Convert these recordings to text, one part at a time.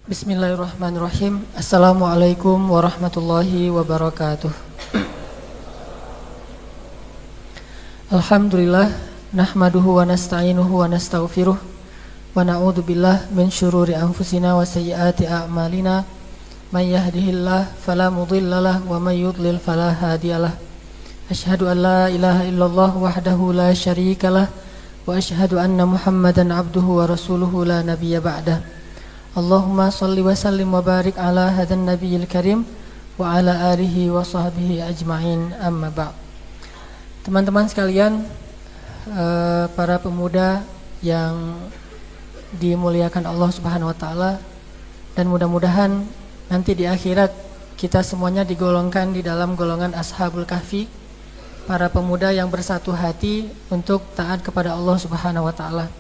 Bismillahirrahmanirrahim. Assalamualaikum warahmatullahi wabarakatuh. Alhamdulillah, nahmaduhu wa nasta'inuhu wa nastaghfiruh wa na'udzu billah min syururi anfusina wa sayyiati a'malina. May yahdihillahu fala mudhillalah wa may yudlil fala hadiyalah. Asyhadu an la ilaha illallah wahdahu la syarikalah wa asyhadu anna Muhammadan abduhu wa rasuluhu la nabiyya ba'dah. Allahumma salli wa sallim wa barik ala hadan nabiyil karim wa ala alihi wa sahbihi ajma'in, amma ba'd. Teman-teman sekalian, para pemuda yang dimuliakan Allah Subhanahu wa taala, dan mudah-mudahan nanti di akhirat kita semuanya digolongkan di dalam golongan Ashabul Kahfi, para pemuda yang bersatu hati untuk taat kepada Allah Subhanahu wa taala.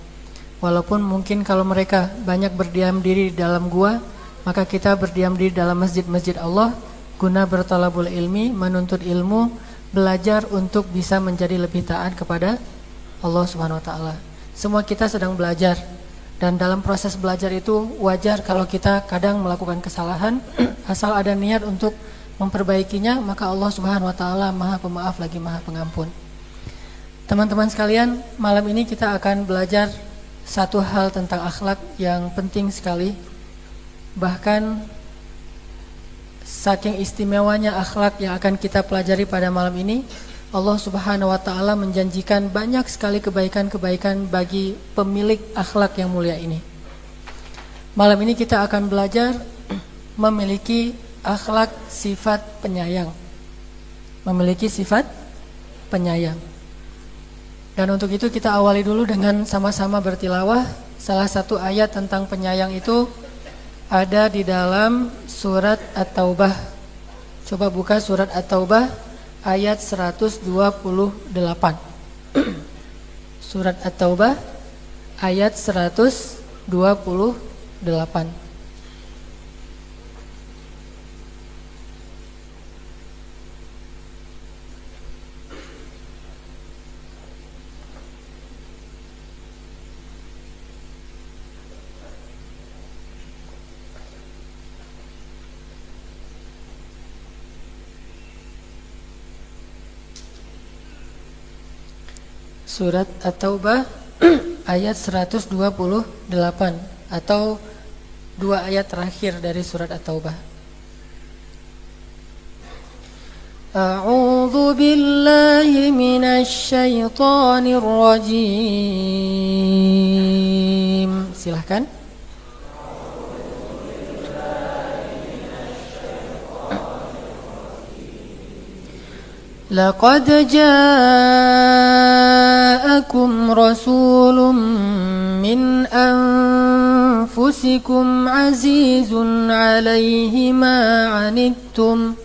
Walaupun mungkin kalau mereka banyak berdiam diri di dalam gua, maka kita berdiam diri dalam masjid-masjid Allah guna bertalabul ilmi, menuntut ilmu, belajar untuk bisa menjadi lebih taat kepada Allah Subhanahu wa taala. Semua kita sedang belajar, dan dalam proses belajar itu wajar kalau kita kadang melakukan kesalahan. Asal ada niat untuk memperbaikinya, maka Allah Subhanahu wa taala Maha Pemaaf lagi Maha Pengampun. Teman-teman sekalian, malam ini kita akan belajar satu hal tentang akhlak yang penting sekali. Bahkan saking istimewanya akhlak yang akan kita pelajari pada malam ini, Allah Subhanahu wa taala menjanjikan banyak sekali kebaikan-kebaikan bagi pemilik akhlak yang mulia ini. Malam ini kita akan belajar memiliki akhlak sifat penyayang. Memiliki sifat penyayang. Dan untuk itu kita awali dulu dengan sama-sama bertilawah. Salah satu ayat tentang penyayang itu ada di dalam surat At-Taubah. Coba buka surat At-Taubah ayat 128. Surat At-Taubah ayat 128. Surat At-Taubah ayat 128, atau dua ayat terakhir dari surat At-Taubah. A'udzu billahi minasy syaithanir rajim. Silahkan. Laqad ja'akum rasulun min anfusikum azizun 'alaihi ma 'anittum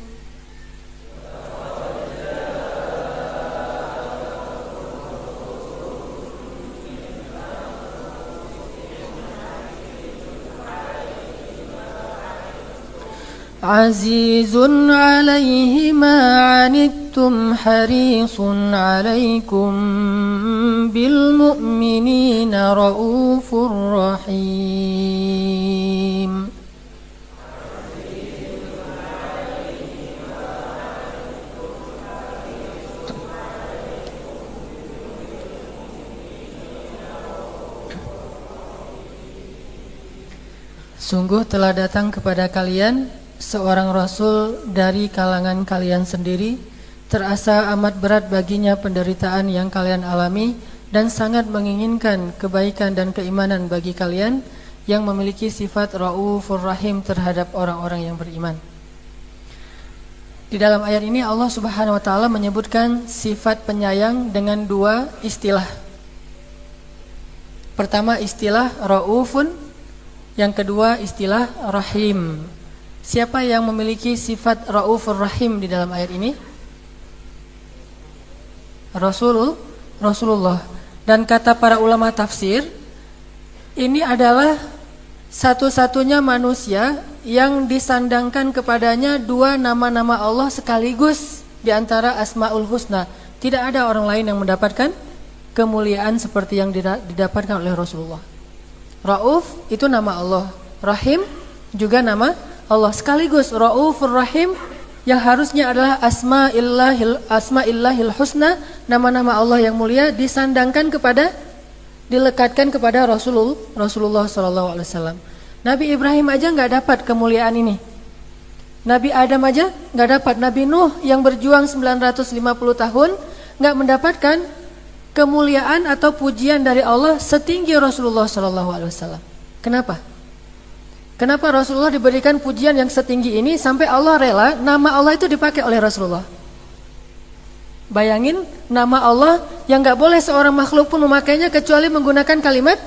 Azizun 'alaihi ma 'anittum harisun 'alaikum bil mu'minina raufur rahim. Sungguh telah datang kepada kalian seorang rasul dari kalangan kalian sendiri, terasa amat berat baginya penderitaan yang kalian alami, dan sangat menginginkan kebaikan dan keimanan bagi kalian yang memiliki sifat raufur rahim terhadap orang-orang yang beriman. Di dalam ayat ini Allah Subhanahu wa taala menyebutkan sifat penyayang dengan dua istilah. Pertama istilah raufun, yang kedua istilah rahim. Siapa yang memiliki sifat raufur rahim di dalam ayat ini? Rasulullah. Dan kata para ulama tafsir, ini adalah satu-satunya manusia yang disandangkan kepadanya dua nama-nama Allah sekaligus di antara Asmaul Husna. Tidak ada orang lain yang mendapatkan kemuliaan seperti yang didapatkan oleh Rasulullah. Rauf itu nama Allah, Rahim juga nama Allah. Sekaligus Raufur Rahim yang harusnya adalah Asma'illahil Husna, nama-nama Allah yang mulia dilekatkan kepada Rasulullah SAW. Nabi Ibrahim aja nggak dapat kemuliaan ini. Nabi Adam aja nggak dapat. Nabi Nuh yang berjuang 950 tahun nggak mendapatkan kemuliaan atau pujian dari Allah setinggi Rasulullah SAW. Kenapa? Kenapa Rasulullah diberikan pujian yang setinggi ini sampai Allah rela nama Allah itu dipakai oleh Rasulullah? Bayangin nama Allah yang gak boleh seorang makhluk pun memakainya kecuali menggunakan kalimat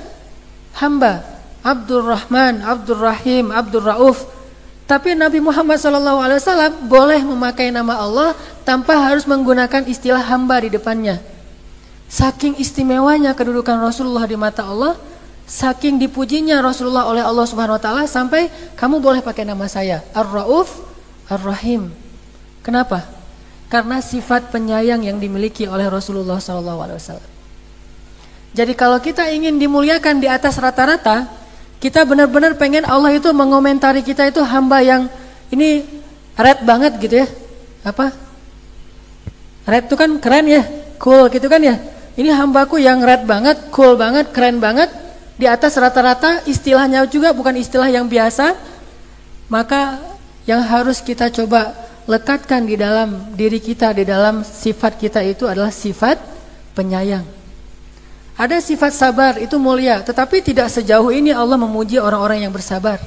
hamba. Abdur Rahman, Abdur Rahim, Abdur Rauf. Tapi Nabi Muhammad SAW boleh memakai nama Allah tanpa harus menggunakan istilah hamba di depannya. Saking istimewanya kedudukan Rasulullah di mata Allah, saking dipujinya Rasulullah oleh Allah Subhanahu wa taala sampai kamu boleh pakai nama saya Ar-Rauf, Ar-Rahim. Kenapa? Karena sifat penyayang yang dimiliki oleh Rasulullah SAW. Jadi kalau kita ingin dimuliakan di atas rata-rata, kita benar-benar pengen Allah itu mengomentari kita itu hamba yang ini red banget gitu ya. Apa? Red itu kan keren ya, cool gitu kan ya. Ini hambaku yang red banget, cool banget, keren banget. Di atas rata-rata, istilahnya juga bukan istilah yang biasa. Maka yang harus kita coba lekatkan di dalam diri kita, di dalam sifat kita itu adalah sifat penyayang. Ada sifat sabar, itu mulia, tetapi tidak sejauh ini Allah memuji orang-orang yang bersabar.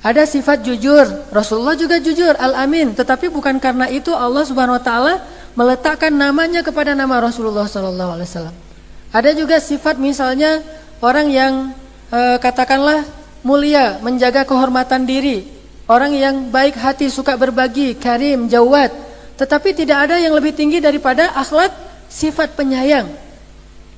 Ada sifat jujur, Rasulullah juga jujur, Al-Amin, tetapi bukan karena itu Allah Subhanahu wa taala meletakkan namanya kepada nama Rasulullah SAW. Ada juga sifat misalnya orang yang katakanlah mulia, menjaga kehormatan diri, orang yang baik hati, suka berbagi, karim, jawad. Tetapi tidak ada yang lebih tinggi daripada akhlak sifat penyayang.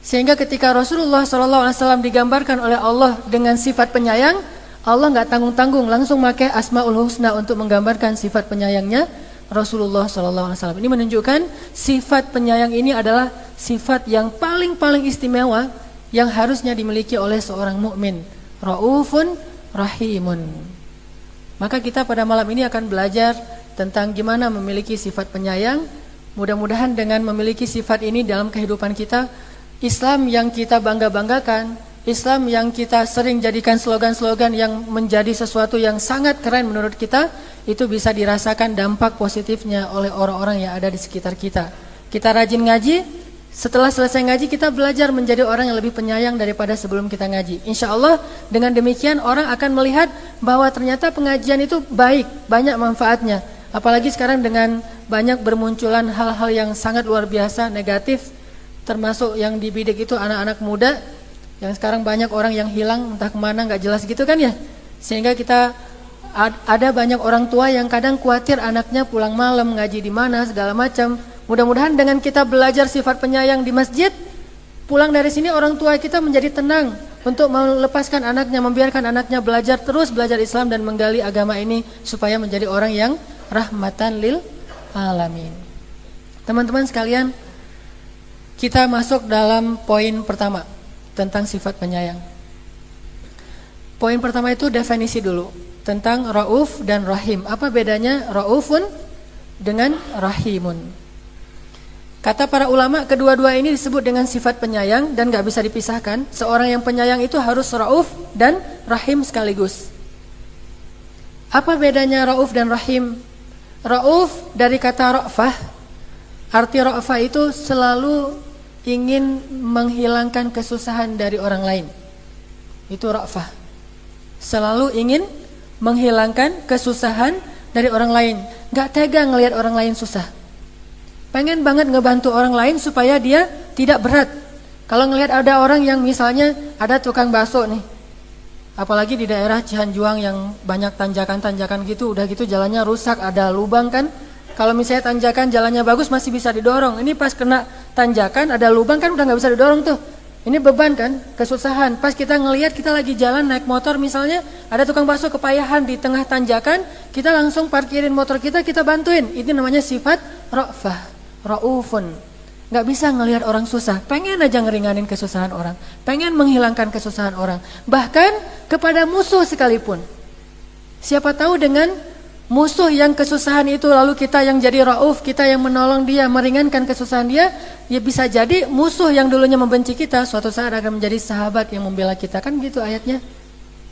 Sehingga ketika Rasulullah SAW digambarkan oleh Allah dengan sifat penyayang, Allah nggak tanggung-tanggung langsung pakai Asmaul Husna untuk menggambarkan sifat penyayangnya Rasulullah SAW. Ini menunjukkan sifat penyayang ini adalah sifat yang paling istimewa yang harusnya dimiliki oleh seorang mukmin. Raufun Rahimun. Maka kita pada malam ini akan belajar tentang gimana memiliki sifat penyayang. Mudah-mudahan dengan memiliki sifat ini dalam kehidupan kita, Islam yang kita bangga-banggakan, Islam yang kita sering jadikan slogan-slogan yang menjadi sesuatu yang sangat keren menurut kita, itu bisa dirasakan dampak positifnya oleh orang-orang yang ada di sekitar kita. Kita rajin ngaji. Setelah selesai ngaji kita belajar menjadi orang yang lebih penyayang daripada sebelum kita ngaji. Insya Allah dengan demikian orang akan melihat bahwa ternyata pengajian itu baik, banyak manfaatnya. Apalagi sekarang dengan banyak bermunculan hal-hal yang sangat luar biasa negatif, termasuk yang dibidik itu anak-anak muda, yang sekarang banyak orang yang hilang entah kemana nggak jelas gitu kan ya. Sehingga kita ada banyak orang tua yang kadang khawatir anaknya pulang malam ngaji di mana segala macam. Mudah-mudahan dengan kita belajar sifat penyayang di masjid, pulang dari sini orang tua kita menjadi tenang untuk melepaskan anaknya, membiarkan anaknya terus belajar Islam dan menggali agama ini supaya menjadi orang yang rahmatan lil alamin. Teman-teman sekalian, kita masuk dalam poin pertama tentang sifat penyayang. Poin pertama itu definisi dulu tentang Rauf dan Rahim. Apa bedanya Raufun dengan Rahimun? Kata para ulama, kedua-dua ini disebut dengan sifat penyayang dan gak bisa dipisahkan. Seorang yang penyayang itu harus Rauf dan Rahim sekaligus. Apa bedanya Rauf dan Rahim? Rauf dari kata Ra'fah. Arti Ra'fah itu selalu ingin menghilangkan kesusahan dari orang lain. Itu Ra'fah. Selalu ingin menghilangkan kesusahan dari orang lain. Gak tega ngelihat orang lain susah. Pengen banget ngebantu orang lain supaya dia tidak berat. Kalau ngelihat ada orang yang misalnya ada tukang bakso nih, apalagi di daerah Cihanjuang yang banyak tanjakan-tanjakan gitu, udah gitu jalannya rusak, ada lubang kan. Kalau misalnya tanjakan jalannya bagus masih bisa didorong. Ini pas kena tanjakan ada lubang kan udah nggak bisa didorong tuh. Ini beban kan, kesusahan. Pas kita ngelihat kita lagi jalan naik motor misalnya, ada tukang bakso kepayahan di tengah tanjakan, kita langsung parkirin motor kita bantuin. Itu namanya sifat Ra'fah. Raufun, gak bisa ngelihat orang susah, pengen aja ngeringanin kesusahan orang, pengen menghilangkan kesusahan orang, bahkan kepada musuh sekalipun. Siapa tahu dengan musuh yang kesusahan itu lalu kita yang jadi rauf, kita yang menolong dia, meringankan kesusahan dia, ya bisa jadi musuh yang dulunya membenci kita suatu saat akan menjadi sahabat yang membela kita, kan gitu ayatnya.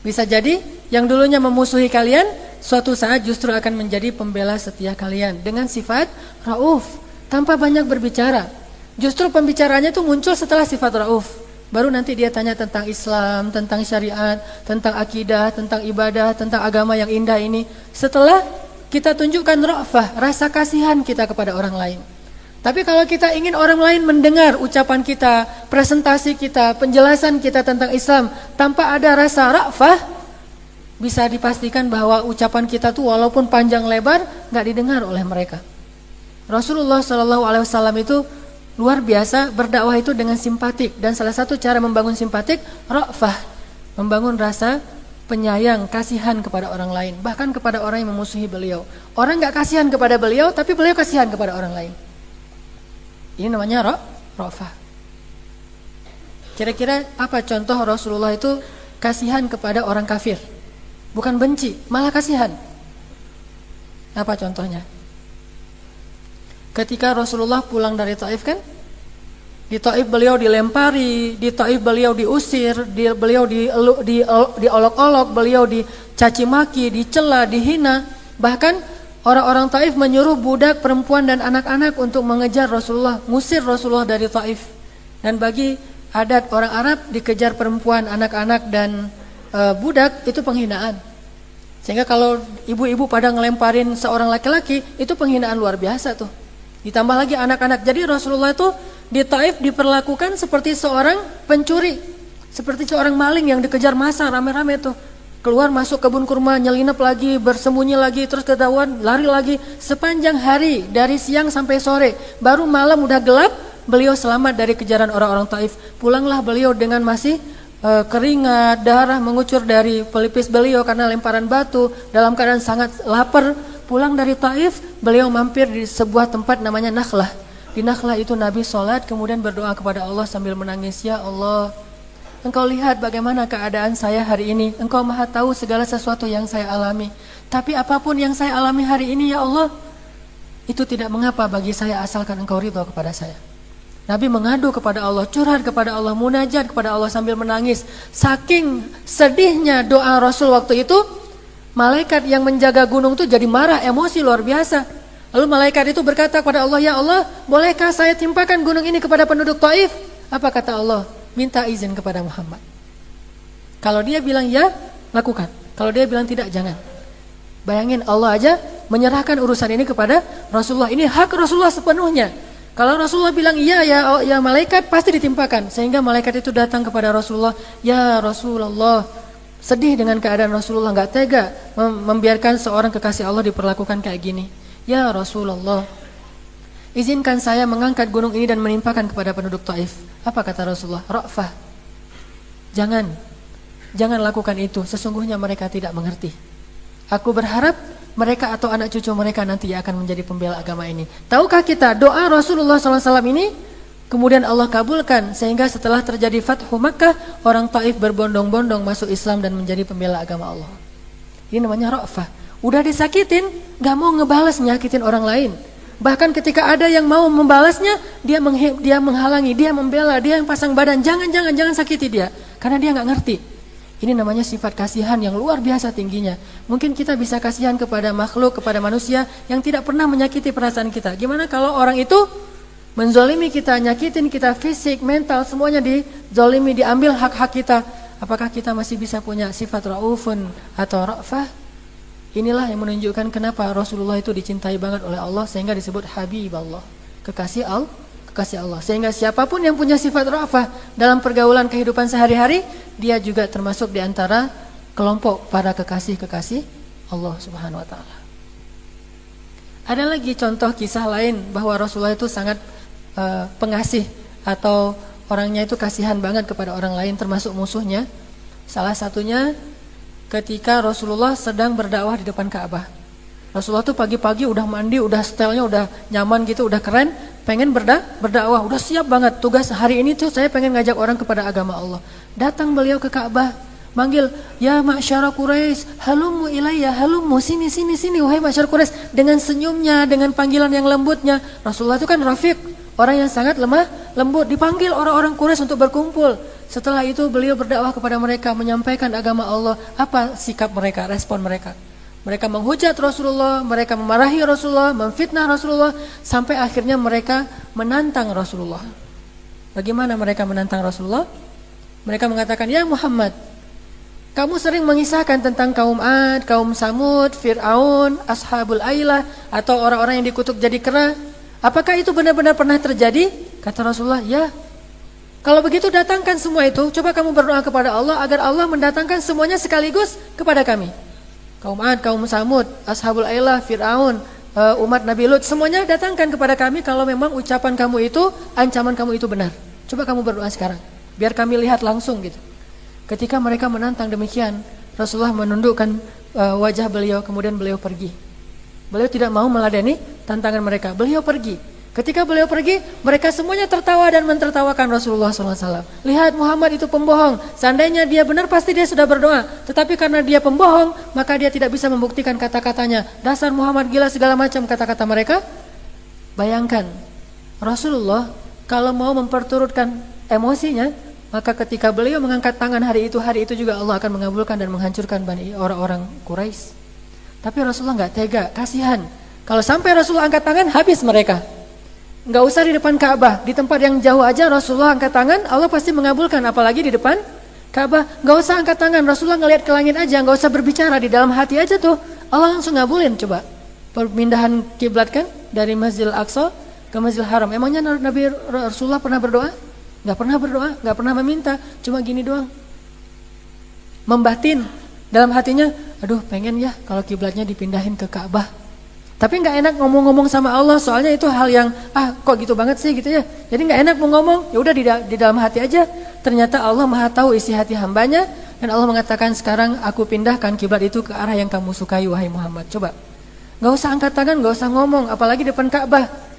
Bisa jadi yang dulunya memusuhi kalian suatu saat justru akan menjadi pembela setia kalian dengan sifat rauf, tanpa banyak berbicara. Justru pembicaranya itu muncul setelah sifat rauf. Baru nanti dia tanya tentang Islam, tentang syariat, tentang akidah, tentang ibadah, tentang agama yang indah ini. Setelah kita tunjukkan ra'fah, rasa kasihan kita kepada orang lain. Tapi kalau kita ingin orang lain mendengar ucapan kita, presentasi kita, penjelasan kita tentang Islam tanpa ada rasa ra'fah, bisa dipastikan bahwa ucapan kita tuh walaupun panjang lebar nggak didengar oleh mereka. Rasulullah SAW itu luar biasa berdakwah itu dengan simpatik, dan salah satu cara membangun simpatik ra'fah, membangun rasa penyayang, kasihan kepada orang lain, bahkan kepada orang yang memusuhi beliau. Orang nggak kasihan kepada beliau, tapi beliau kasihan kepada orang lain. Ini namanya ra'fah. Kira-kira apa contoh Rasulullah itu kasihan kepada orang kafir? Bukan benci, malah kasihan. Apa contohnya? Ketika Rasulullah pulang dari Taif kan, di Taif beliau dilempari, di Taif beliau diusir, beliau diolok-olok, beliau dicaci maki, dicela, dihina. Bahkan orang-orang Taif menyuruh budak, perempuan dan anak-anak untuk mengejar Rasulullah, ngusir Rasulullah dari Taif. Dan bagi adat orang Arab, dikejar perempuan, anak-anak dan budak itu penghinaan. Sehingga kalau ibu-ibu pada ngelemparin seorang laki-laki, itu penghinaan luar biasa tuh. Ditambah lagi anak-anak. Jadi Rasulullah itu di Taif diperlakukan seperti seorang pencuri, seperti seorang maling yang dikejar massa rame-rame tuh. Keluar masuk kebun kurma, nyelinap lagi, bersembunyi lagi, terus ketahuan, lari lagi sepanjang hari dari siang sampai sore. Baru malam udah gelap, beliau selamat dari kejaran orang-orang Taif. Pulanglah beliau dengan masih keringat, darah mengucur dari pelipis beliau karena lemparan batu, dalam keadaan sangat lapar. Pulang dari Taif, beliau mampir di sebuah tempat namanya Nakhlah. Di Nakhlah itu Nabi sholat, kemudian berdoa kepada Allah sambil menangis, ya Allah, Engkau lihat bagaimana keadaan saya hari ini. Engkau maha tahu segala sesuatu yang saya alami. Tapi apapun yang saya alami hari ini, ya Allah, itu tidak mengapa bagi saya asalkan Engkau ridho kepada saya. Nabi mengadu kepada Allah, curhat kepada Allah, munajat kepada Allah sambil menangis. Saking sedihnya doa Rasul waktu itu, malaikat yang menjaga gunung itu jadi marah, emosi luar biasa. Lalu malaikat itu berkata kepada Allah, ya Allah, bolehkah saya timpakan gunung ini kepada penduduk Taif? Apa kata Allah? Minta izin kepada Muhammad. Kalau dia bilang ya, lakukan. Kalau dia bilang tidak, jangan. Bayangin, Allah aja menyerahkan urusan ini kepada Rasulullah. Ini hak Rasulullah sepenuhnya. Kalau Rasulullah bilang iya, ya malaikat pasti ditimpakan. Sehingga malaikat itu datang kepada Rasulullah, ya Rasulullah, sedih dengan keadaan Rasulullah, nggak tega membiarkan seorang kekasih Allah diperlakukan kayak gini. Ya Rasulullah, izinkan saya mengangkat gunung ini dan menimpakan kepada penduduk Taif. Apa kata Rasulullah? Ra'fah. Jangan lakukan itu. Sesungguhnya mereka tidak mengerti. Aku berharap mereka atau anak cucu mereka nanti akan menjadi pembela agama ini. Tahukah kita doa Rasulullah SAW ini kemudian Allah kabulkan, sehingga setelah terjadi Fathu Makkah, orang Taif berbondong-bondong masuk Islam dan menjadi pembela agama Allah. Ini namanya ra'fah. Udah disakitin, gak mau ngebales nyakitin orang lain. Bahkan ketika ada yang mau membalasnya, dia menghalangi, dia membela, dia yang pasang badan, jangan sakiti dia, karena dia gak ngerti. Ini namanya sifat kasihan yang luar biasa tingginya. Mungkin kita bisa kasihan kepada makhluk, kepada manusia yang tidak pernah menyakiti perasaan kita. Gimana kalau orang itu menzolimi kita, nyakitin kita, fisik, mental, semuanya dizolimi, diambil hak-hak kita. Apakah kita masih bisa punya sifat raufun atau ra'fah? Inilah yang menunjukkan kenapa Rasulullah itu dicintai banget oleh Allah, sehingga disebut Habib Allah, kekasih Allah. Sehingga siapapun yang punya sifat ra'fah dalam pergaulan kehidupan sehari-hari, dia juga termasuk di antara kelompok para kekasih-kekasih Allah Subhanahu wa taala. Ada lagi contoh kisah lain bahwa Rasulullah itu sangat pengasih atau orangnya itu kasihan banget kepada orang lain termasuk musuhnya. Salah satunya ketika Rasulullah sedang berdakwah di depan Ka'bah. Rasulullah tuh pagi-pagi udah mandi, udah stylenya udah nyaman gitu, udah keren, pengen berdakwah, udah siap banget. Tugas hari ini tuh saya pengen ngajak orang kepada agama Allah. Datang beliau ke Ka'bah, manggil, ya ma'syara Quraisy, halummu ilayya, halummu, sini, wahai ma'syara Quraisy, dengan senyumnya, dengan panggilan yang lembutnya. Rasulullah itu kan rafiq, orang yang sangat lemah, lembut, dipanggil orang-orang Quraisy untuk berkumpul. Setelah itu beliau berdakwah kepada mereka, menyampaikan agama Allah. Apa sikap mereka, respon mereka? Mereka menghujat Rasulullah, mereka memarahi Rasulullah, memfitnah Rasulullah, sampai akhirnya mereka menantang Rasulullah. Bagaimana mereka menantang Rasulullah? Mereka mengatakan, ya Muhammad, kamu sering mengisahkan tentang kaum Ad, kaum Samud, Fir'aun, Ashabul Ailah, atau orang-orang yang dikutuk jadi kera. Apakah itu benar-benar pernah terjadi? Kata Rasulullah, ya. Kalau begitu datangkan semua itu, coba kamu berdoa kepada Allah agar Allah mendatangkan semuanya sekaligus kepada kami. Kaum Ad, kaum Samud, Ashabul Ailah, Fir'aun, umat Nabi Lut, semuanya datangkan kepada kami kalau memang ucapan kamu itu, ancaman kamu itu benar. Coba kamu berdoa sekarang, biar kami lihat langsung gitu. Ketika mereka menantang demikian, Rasulullah menundukkan wajah beliau, kemudian beliau pergi. Beliau tidak mau meladeni tantangan mereka, beliau pergi. Ketika beliau pergi, mereka semuanya tertawa dan mentertawakan Rasulullah SAW. Lihat, Muhammad itu pembohong. Seandainya dia benar, pasti dia sudah berdoa. Tetapi karena dia pembohong, maka dia tidak bisa membuktikan kata-katanya. Dasar Muhammad gila, segala macam kata-kata mereka. Bayangkan, Rasulullah kalau mau memperturutkan emosinya, maka ketika beliau mengangkat tangan hari itu juga Allah akan mengabulkan dan menghancurkan orang-orang Quraisy. Tapi Rasulullah nggak tega, kasihan. Kalau sampai Rasulullah angkat tangan, habis mereka. Nggak usah di depan Ka'bah, di tempat yang jauh aja Rasulullah angkat tangan, Allah pasti mengabulkan, apalagi di depan Ka'bah. Nggak usah angkat tangan, Rasulullah ngelihat ke langit aja, nggak usah berbicara, di dalam hati aja tuh Allah langsung ngabulin. Coba pemindahan kiblat kan dari Masjidil Aqsa ke Masjidil Haram. Emangnya Nabi Rasulullah pernah berdoa? Nggak pernah berdoa, nggak pernah meminta, cuma gini doang, membatin dalam hatinya, aduh pengen ya kalau kiblatnya dipindahin ke Ka'bah. Tapi nggak enak ngomong-ngomong sama Allah, soalnya itu hal yang kok gitu banget sih gitu ya. Jadi nggak enak mau ngomong, ya udah di dalam hati aja. Ternyata Allah Maha tahu isi hati hambanya, dan Allah mengatakan sekarang aku pindahkan kiblat itu ke arah yang kamu sukai wahai Muhammad. Coba, nggak usah angkat tangan, nggak usah ngomong, apalagi depan Ka'bah.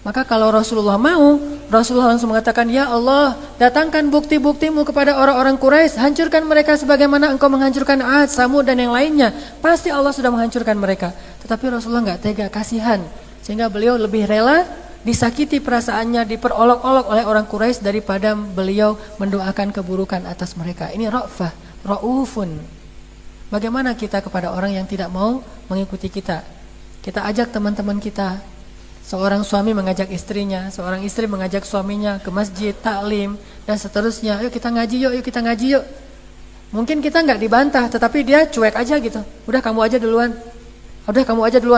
Maka kalau Rasulullah mau, Rasulullah langsung mengatakan, ya Allah, datangkan bukti-buktimu kepada orang-orang Quraisy, hancurkan mereka sebagaimana engkau menghancurkan Ad, Samud dan yang lainnya. Pasti Allah sudah menghancurkan mereka. Tetapi Rasulullah nggak tega, kasihan, sehingga beliau lebih rela disakiti perasaannya, diperolok-olok oleh orang Quraisy daripada beliau mendoakan keburukan atas mereka. Ini ra'fah, ra'ufun. Bagaimana kita kepada orang yang tidak mau mengikuti kita? Kita ajak teman-teman kita. Seorang suami mengajak istrinya, seorang istri mengajak suaminya ke masjid, taklim, dan seterusnya. Ayo kita ngaji yuk, kita ngaji yuk. Mungkin kita nggak dibantah, tetapi dia cuek aja gitu. Udah kamu aja duluan.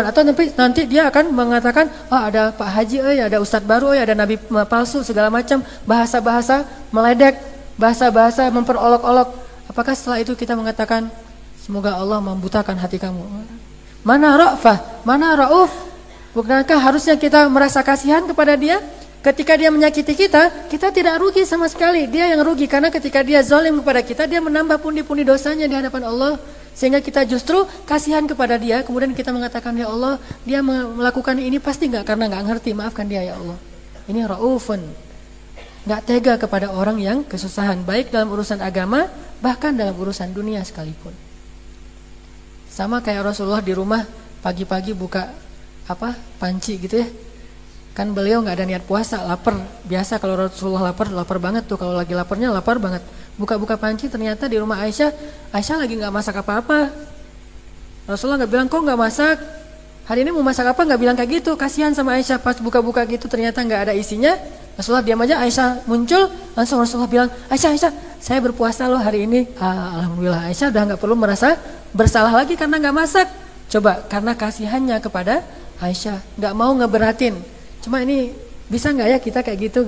Atau nanti dia akan mengatakan, ada Pak Haji, ada Ustadz baru, ada Nabi palsu, segala macam. Bahasa-bahasa meledek, bahasa-bahasa memperolok-olok. Apakah setelah itu kita mengatakan, semoga Allah membutakan hati kamu? Mana ra'fah, mana ra'uf? Bukankah harusnya kita merasa kasihan kepada dia? Ketika dia menyakiti kita, kita tidak rugi sama sekali. Dia yang rugi karena ketika dia zalim kepada kita, dia menambah pundi-pundi dosanya di hadapan Allah. Sehingga kita justru kasihan kepada dia. Kemudian kita mengatakan, ya Allah, dia melakukan ini pasti karena nggak ngerti. Maafkan dia ya Allah. Ini ra'ufun. Nggak tega kepada orang yang kesusahan, baik dalam urusan agama, bahkan dalam urusan dunia sekalipun. Sama kayak Rasulullah di rumah pagi-pagi buka panci gitu ya. Kan beliau nggak ada niat puasa, lapar. Biasa kalau Rasulullah lapar banget tuh. Kalau lagi laparnya lapar banget. Buka-buka panci, ternyata di rumah Aisyah lagi nggak masak apa-apa. Rasulullah nggak bilang, kok nggak masak? Hari ini mau masak apa? Nggak bilang kayak gitu. Kasihan sama Aisyah, pas buka-buka gitu ternyata nggak ada isinya. Rasulullah diam aja, Aisyah muncul, langsung Rasulullah bilang, Aisyah, saya berpuasa loh hari ini. Alhamdulillah, Aisyah udah nggak perlu merasa bersalah lagi karena nggak masak. Coba, karena kasihannya kepada Aisyah, nggak mau ngeberatin. Cuma ini bisa nggak ya kita kayak gitu?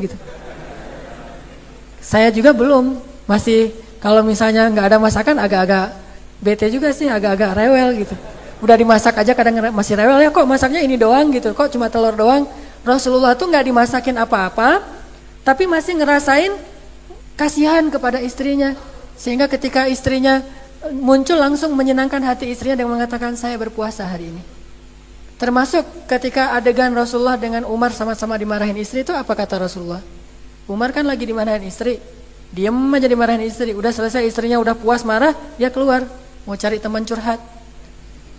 Saya juga belum, masih kalau misalnya nggak ada masakan agak-agak bete juga sih, agak-agak rewel gitu. Udah dimasak aja kadang masih rewel, ya kok masaknya ini doang gitu, kok cuma telur doang. Rasulullah tuh nggak dimasakin apa-apa, tapi masih ngerasain kasihan kepada istrinya, sehingga ketika istrinya muncul langsung menyenangkan hati istrinya dengan mengatakan, saya berpuasa hari ini. Termasuk ketika adegan Rasulullah dengan Umar sama-sama dimarahin istri, itu apa kata Rasulullah? Umar kan lagi dimarahin istri, Diem aja dimarahin istri. Udah selesai istrinya udah puas marah, dia keluar mau cari teman curhat.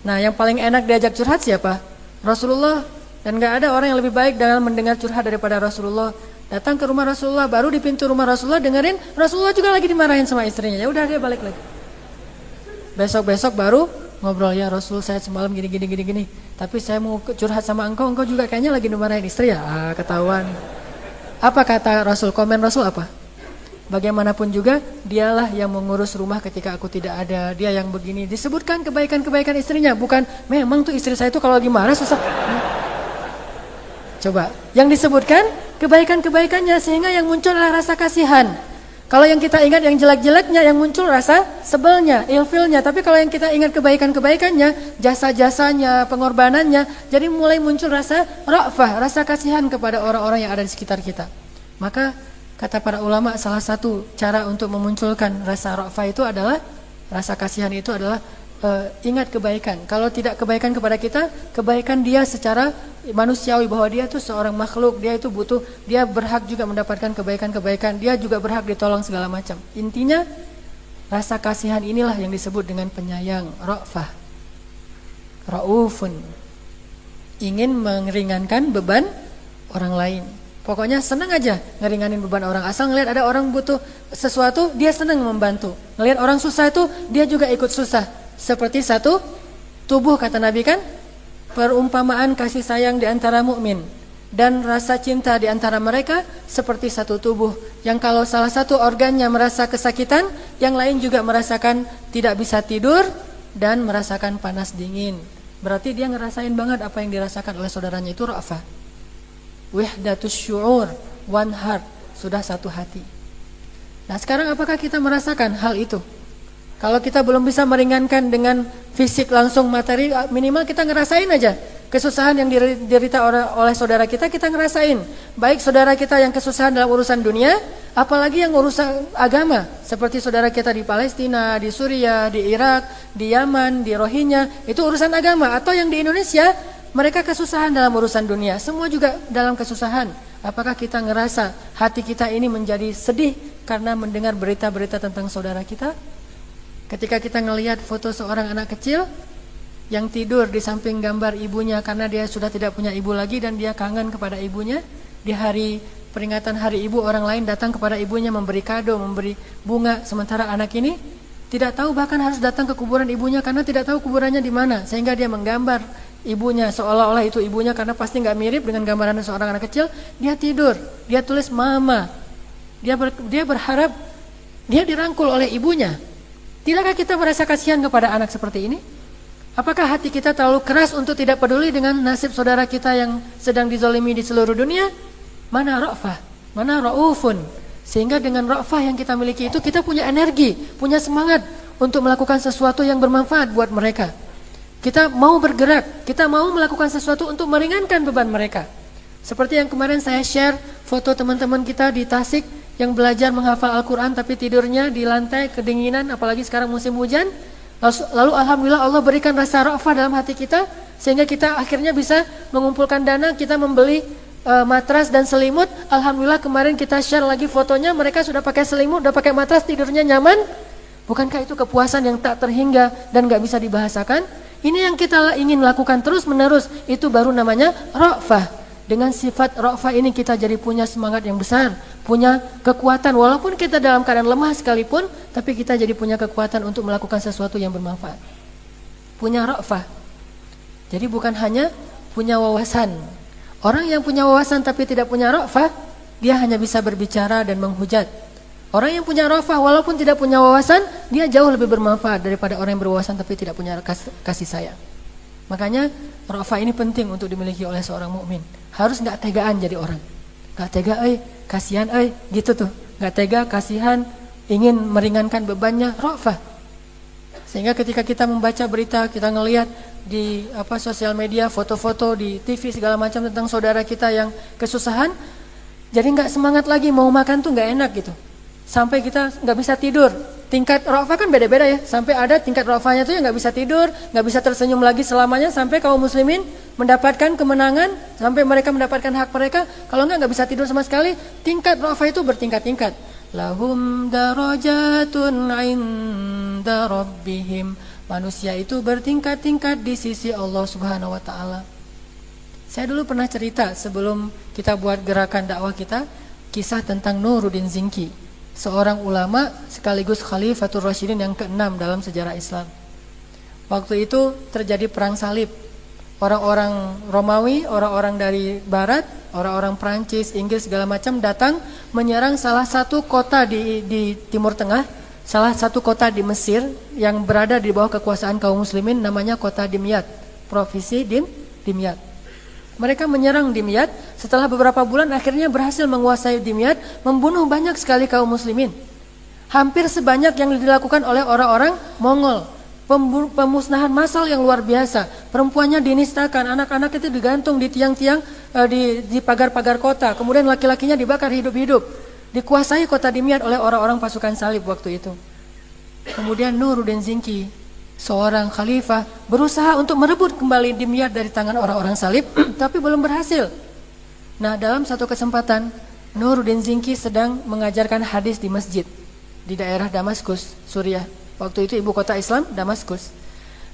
Nah, yang paling enak diajak curhat siapa? Rasulullah. Dan gak ada orang yang lebih baik dalam mendengar curhat daripada Rasulullah. Datang ke rumah Rasulullah, baru di pintu rumah Rasulullah dengerin Rasulullah juga lagi dimarahin sama istrinya. Ya udah dia balik lagi. Besok-besok baru ngobrol, ya Rasul saya semalam gini. Tapi saya mau curhat sama engkau juga kayaknya lagi dimarahin istri ya. Ketahuan. Apa kata Rasul? Komen Rasul apa? Bagaimanapun juga dialah yang mengurus rumah ketika aku tidak ada. Dia yang begini. Disebutkan kebaikan-kebaikan istrinya. Bukan memang tuh istri saya itu kalau lagi marah susah. Coba. Yang disebutkan kebaikan-kebaikannya. Sehingga yang muncul adalah rasa kasihan. Kalau yang kita ingat yang jelek-jeleknya, yang muncul rasa sebelnya, ilfilnya. Tapi kalau yang kita ingat kebaikan-kebaikannya, jasa-jasanya, pengorbanannya, jadi mulai muncul rasa ra'fah, rasa kasihan kepada orang-orang yang ada di sekitar kita. Maka kata para ulama, salah satu cara untuk memunculkan rasa ra'fah itu adalah, rasa kasihan itu adalah ingat kebaikan. Kalau tidak kebaikan kepada kita, kebaikan dia secara manusiawi, bahwa dia itu seorang makhluk, dia itu butuh, dia berhak juga mendapatkan kebaikan-kebaikan, dia juga berhak ditolong segala macam. Intinya rasa kasihan inilah yang disebut dengan penyayang, ra'fah, ra'ufun, ingin meringankan beban orang lain. Pokoknya senang aja ngeringanin beban orang. Asal ngelihat ada orang butuh sesuatu, dia senang membantu. Ngelihat orang susah itu, dia juga ikut susah. Seperti satu tubuh, kata Nabi kan, perumpamaan kasih sayang di antara mukmin dan rasa cinta di antara mereka seperti satu tubuh, yang kalau salah satu organnya merasa kesakitan, yang lain juga merasakan tidak bisa tidur dan merasakan panas dingin. Berarti dia ngerasain banget apa yang dirasakan oleh saudaranya. Itu ra'fah. Wahdatus syu'ur, one heart, sudah satu hati. Nah, sekarang apakah kita merasakan hal itu? Kalau kita belum bisa meringankan dengan fisik langsung materi, minimal kita ngerasain aja kesusahan yang diderita oleh saudara kita, kita ngerasain. Baik saudara kita yang kesusahan dalam urusan dunia, apalagi yang urusan agama, seperti saudara kita di Palestina, di Suriah, di Irak, di Yaman, di Rohingya, itu urusan agama. Atau yang di Indonesia, mereka kesusahan dalam urusan dunia, semua juga dalam kesusahan. Apakah kita ngerasa hati kita ini menjadi sedih karena mendengar berita-berita tentang saudara kita? Ketika kita ngelihat foto seorang anak kecil yang tidur di samping gambar ibunya karena dia sudah tidak punya ibu lagi dan dia kangen kepada ibunya, di hari peringatan hari ibu orang lain datang kepada ibunya memberi kado, memberi bunga, sementara anak ini tidak tahu, bahkan harus datang ke kuburan ibunya karena tidak tahu kuburannya di mana, sehingga dia menggambar ibunya seolah-olah itu ibunya karena pasti nggak mirip dengan gambaran seorang anak kecil. Dia tidur, dia tulis mama, dia berharap dia dirangkul oleh ibunya. Tidakkah kita merasa kasihan kepada anak seperti ini? Apakah hati kita terlalu keras untuk tidak peduli dengan nasib saudara kita yang sedang dizalimi di seluruh dunia? Mana ra'fah, mana ra'ufun. Sehingga dengan ra'fah yang kita miliki itu, kita punya energi, punya semangat untuk melakukan sesuatu yang bermanfaat buat mereka. Kita mau bergerak, kita mau melakukan sesuatu untuk meringankan beban mereka. Seperti yang kemarin saya share foto teman-teman kita di Tasik yang belajar menghafal Al-Quran tapi tidurnya di lantai kedinginan, apalagi sekarang musim hujan. Lalu alhamdulillah Allah berikan rasa ra'fah dalam hati kita, sehingga kita akhirnya bisa mengumpulkan dana, kita membeli matras dan selimut. Alhamdulillah kemarin kita share lagi fotonya, mereka sudah pakai selimut, sudah pakai matras, tidurnya nyaman. Bukankah itu kepuasan yang tak terhingga dan gak bisa dibahasakan? Ini yang kita ingin lakukan terus menerus, itu baru namanya ra'fah. Dengan sifat ra'fah ini kita jadi punya semangat yang besar, punya kekuatan, walaupun kita dalam keadaan lemah sekalipun, tapi kita jadi punya kekuatan untuk melakukan sesuatu yang bermanfaat. Punya ra'fah. Jadi bukan hanya punya wawasan. Orang yang punya wawasan tapi tidak punya ra'fah, dia hanya bisa berbicara dan menghujat. Orang yang punya ra'fah walaupun tidak punya wawasan, dia jauh lebih bermanfaat daripada orang yang berwawasan tapi tidak punya kasih sayang. Makanya ra'fah ini penting untuk dimiliki oleh seorang mukmin. Harus nggak tegaan jadi orang, nggak tega, kasihan, gitu tuh, nggak tega, kasihan, ingin meringankan bebannya, ra'fah. Sehingga ketika kita membaca berita, kita ngelihat di sosial media, foto-foto di TV segala macam tentang saudara kita yang kesusahan, jadi nggak semangat lagi, mau makan tuh nggak enak gitu, sampai kita nggak bisa tidur. Tingkat ra'fah kan beda-beda ya, sampai ada tingkat ra'fahnya tuh yang nggak bisa tidur, nggak bisa tersenyum lagi selamanya, sampai kaum muslimin mendapatkan kemenangan, sampai mereka mendapatkan hak mereka. Kalau nggak bisa tidur sama sekali. Tingkat ra'fah itu bertingkat-tingkat. lahum darajatun 'inda rabbihim. Manusia itu bertingkat-tingkat di sisi Allah Subhanahu wa taala. Saya dulu pernah cerita sebelum kita buat gerakan dakwah kita, kisah tentang Nuruddin Zinki, seorang ulama sekaligus Khalifatul Rasyidin yang ke-6 dalam sejarah Islam. Waktu itu terjadi perang salib. Orang-orang Romawi, orang-orang dari barat, orang-orang Prancis, Inggris segala macam datang menyerang salah satu kota di Timur Tengah, salah satu kota di Mesir yang berada di bawah kekuasaan kaum muslimin, namanya kota Dimyat, provinsi Dimyat. Mereka menyerang Dimyat, setelah beberapa bulan akhirnya berhasil menguasai Dimyat, membunuh banyak sekali kaum muslimin. Hampir sebanyak yang dilakukan oleh orang-orang Mongol. Pemusnahan massal yang luar biasa. Perempuannya dinistakan, anak-anak itu digantung di tiang-tiang, di pagar-pagar kota. Kemudian laki-lakinya dibakar hidup-hidup. Dikuasai kota Dimyat oleh orang-orang pasukan salib waktu itu. Kemudian Nuruddin Zinki, seorang khalifah, berusaha untuk merebut kembali Dimyat dari tangan orang-orang salib, tapi belum berhasil. Nah, dalam satu kesempatan, Nuruddin Zinki sedang mengajarkan hadis di masjid di daerah Damaskus, Suriah. Waktu itu ibu kota Islam, Damaskus.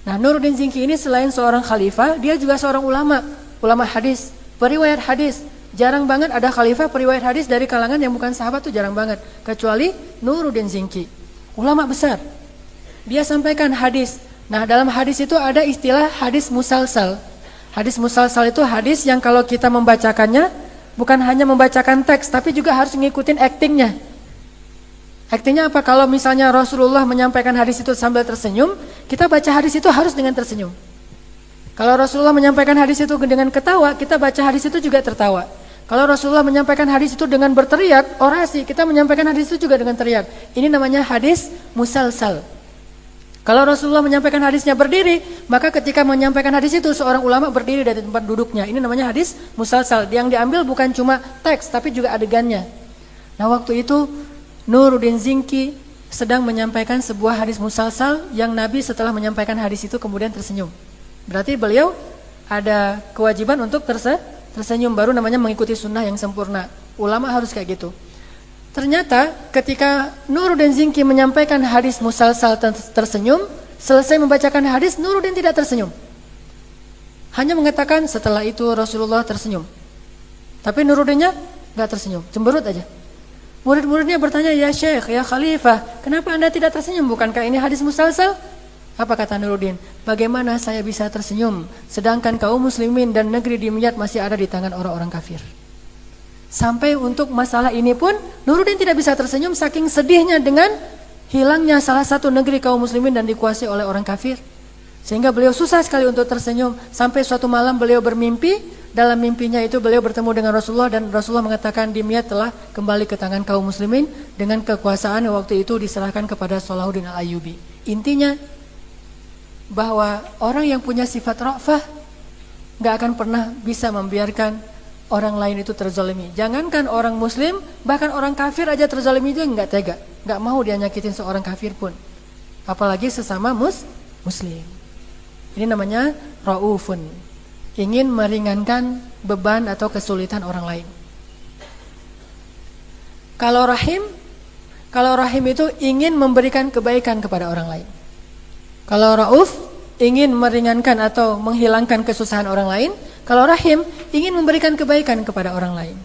Nah, Nuruddin Zinki ini selain seorang khalifah, dia juga seorang ulama hadis, periwayat hadis. Jarang banget ada khalifah periwayat hadis dari kalangan yang bukan sahabat, tuh jarang banget. Kecuali Nuruddin Zinki, ulama besar. Dia sampaikan hadis. Nah, dalam hadis itu ada istilah hadis musalsal. Hadis musalsal itu hadis yang kalau kita membacakannya, bukan hanya membacakan teks, tapi juga harus ngikutin aktingnya. Aktingnya apa? Kalau misalnya Rasulullah menyampaikan hadis itu sambil tersenyum, kita baca hadis itu harus dengan tersenyum. Kalau Rasulullah menyampaikan hadis itu dengan ketawa, kita baca hadis itu juga tertawa. Kalau Rasulullah menyampaikan hadis itu dengan berteriak, orasi, kita menyampaikan hadis itu juga dengan teriak. Ini namanya hadis musalsal. Kalau Rasulullah menyampaikan hadisnya berdiri, maka ketika menyampaikan hadis itu, seorang ulama berdiri dari tempat duduknya. Ini namanya hadis musalsal. Yang diambil bukan cuma teks, tapi juga adegannya. Nah, waktu itu Nuruddin Zinki sedang menyampaikan sebuah hadis musalsal yang Nabi setelah menyampaikan hadis itu kemudian tersenyum. Berarti beliau ada kewajiban untuk tersenyum, baru namanya mengikuti sunnah yang sempurna. Ulama harus kayak gitu. Ternyata ketika Nuruddin Zinki menyampaikan hadis musalsal tersenyum, selesai membacakan hadis, Nuruddin tidak tersenyum. Hanya mengatakan setelah itu Rasulullah tersenyum. Tapi Nuruddinnya gak tersenyum, cemberut aja. Murid-muridnya bertanya, ya Syekh, ya Khalifah, kenapa Anda tidak tersenyum? Bukankah ini hadis musalsal? Apa kata Nuruddin? Bagaimana saya bisa tersenyum sedangkan kaum muslimin dan negeri Dimyat masih ada di tangan orang-orang kafir? Sampai untuk masalah ini pun Nuruddin tidak bisa tersenyum saking sedihnya dengan hilangnya salah satu negeri kaum muslimin dan dikuasai oleh orang kafir. Sehingga beliau susah sekali untuk tersenyum. Sampai suatu malam beliau bermimpi. Dalam mimpinya itu beliau bertemu dengan Rasulullah dan Rasulullah mengatakan Dimyat telah kembali ke tangan kaum muslimin dengan kekuasaan yang waktu itu diserahkan kepada Salahuddin Al-Ayyubi. Intinya bahwa orang yang punya sifat ra'fah gak akan pernah bisa membiarkan orang lain itu terzalimi. Jangankan orang muslim, bahkan orang kafir aja terzalimi itu gak tega, gak mau dia nyakitin seorang kafir pun, apalagi sesama muslim. Ini namanya ra'ufun, ingin meringankan beban atau kesulitan orang lain. Kalau rahim itu ingin memberikan kebaikan kepada orang lain. Kalau rauf ingin meringankan atau menghilangkan kesusahan orang lain. Kalau rahim ingin memberikan kebaikan kepada orang lain,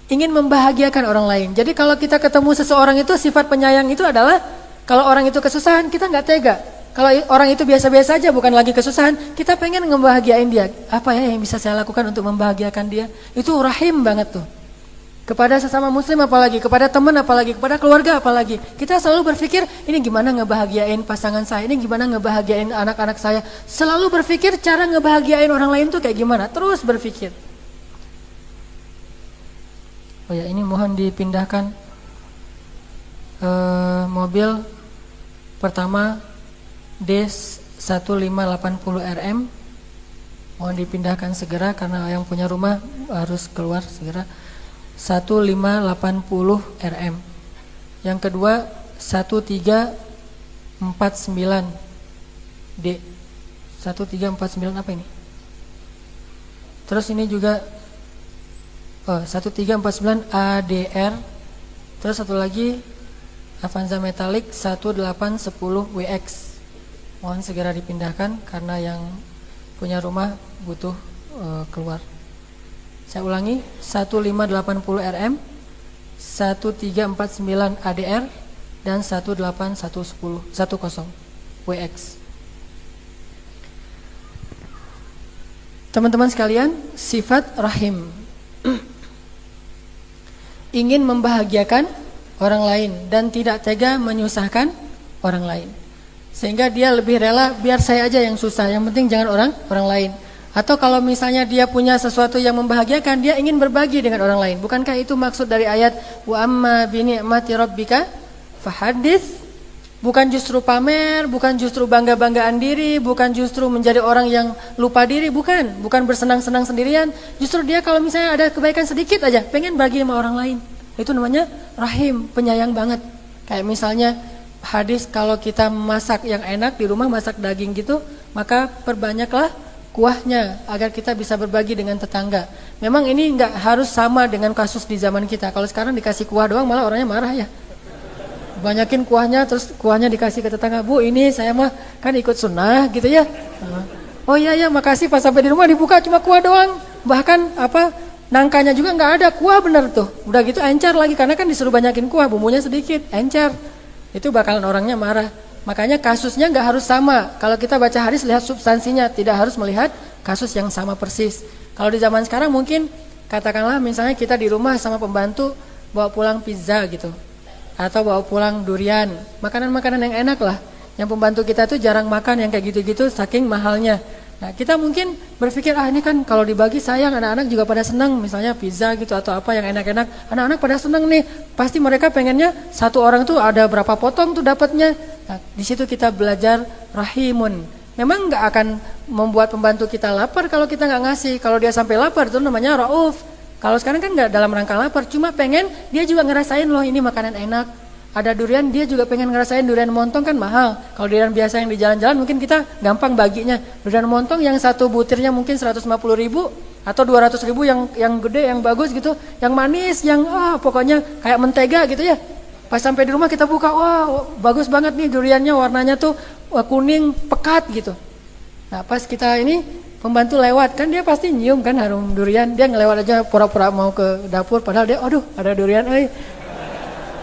ingin membahagiakan orang lain. Jadi kalau kita ketemu seseorang itu, sifat penyayang itu adalah kalau orang itu kesusahan kita nggak tega. Kalau orang itu biasa-biasa aja, bukan lagi kesusahan, kita pengen ngebahagiain dia. Apa ya yang bisa saya lakukan untuk membahagiakan dia? Itu rahim banget tuh. Kepada sesama muslim apalagi, kepada teman apalagi, kepada keluarga apalagi. Kita selalu berpikir, ini gimana ngebahagiain pasangan saya, ini gimana ngebahagiain anak-anak saya. Selalu berpikir cara ngebahagiain orang lain tuh kayak gimana, terus berpikir. Oh ya, ini mohon dipindahkan mobil pertama D1580RM, mohon dipindahkan segera karena yang punya rumah harus keluar segera. 1580RM. Yang kedua 1349D. 1349 apa ini? Terus ini juga 1349 ADR. Terus satu lagi Avanza Metallic 1810 WX. Mohon segera dipindahkan karena yang punya rumah butuh keluar. Saya ulangi, 1580 RM, 1349 ADR, dan 18110 WX. Teman-teman sekalian, sifat rahim ingin membahagiakan orang lain dan tidak tega menyusahkan orang lain. Sehingga dia lebih rela biar saya aja yang susah, yang penting jangan orang lain. Atau kalau misalnya dia punya sesuatu yang membahagiakan, dia ingin berbagi dengan orang lain. Bukankah itu maksud dari ayat wa amma bi ni'mati rabbika fahadits? Bukan justru pamer, bukan justru bangga-banggaan diri, bukan justru menjadi orang yang lupa diri, bukan bersenang-senang sendirian. Justru dia kalau misalnya ada kebaikan sedikit aja, pengen bagi sama orang lain. Itu namanya rahim, penyayang banget. Kayak misalnya hadis kalau kita masak yang enak di rumah, masak daging gitu, maka perbanyaklah kuahnya agar kita bisa berbagi dengan tetangga. Memang ini nggak harus sama dengan kasus di zaman kita. Kalau sekarang dikasih kuah doang malah orangnya marah ya. Banyakin kuahnya, terus kuahnya dikasih ke tetangga. Bu, ini saya mah kan ikut sunnah gitu ya. Oh iya ya, makasih. Pas sampai di rumah dibuka cuma kuah doang. Bahkan nangkanya juga nggak ada, kuah bener tuh. Udah gitu encer lagi karena kan disuruh banyakin kuah, bumbunya sedikit, encer. Itu bakalan orangnya marah. Makanya kasusnya nggak harus sama. Kalau kita baca hadis lihat substansinya, tidak harus melihat kasus yang sama persis. Kalau di zaman sekarang mungkin katakanlah misalnya kita di rumah sama pembantu bawa pulang pizza gitu. Atau bawa pulang durian, makanan-makanan yang enak lah. Yang pembantu kita tuh jarang makan yang kayak gitu-gitu saking mahalnya. Nah kita mungkin berpikir ini kan kalau dibagi sayang, anak-anak juga pada senang. Misalnya pizza gitu atau apa yang enak-enak, anak-anak pada senang nih. Pasti mereka pengennya satu orang tuh ada berapa potong tuh dapatnya. Nah di situ kita belajar rahimun. Memang nggak akan membuat pembantu kita lapar kalau kita nggak ngasih. Kalau dia sampai lapar itu namanya rauf. Kalau sekarang kan nggak dalam rangka lapar, cuma pengen dia juga ngerasain loh ini makanan enak. Ada durian, dia juga pengen ngerasain durian montong kan mahal. Kalau durian biasa yang di jalan-jalan mungkin kita gampang baginya. Durian montong yang satu butirnya mungkin 150.000 atau 200.000 yang gede, yang bagus gitu, yang manis, yang pokoknya kayak mentega gitu ya. Pas sampai di rumah kita buka, wah bagus banget nih duriannya, warnanya tuh kuning pekat gitu. Nah pas kita ini pembantu lewat kan dia pasti nyium kan harum durian, dia ngelewat aja pura-pura mau ke dapur padahal dia aduh ada durian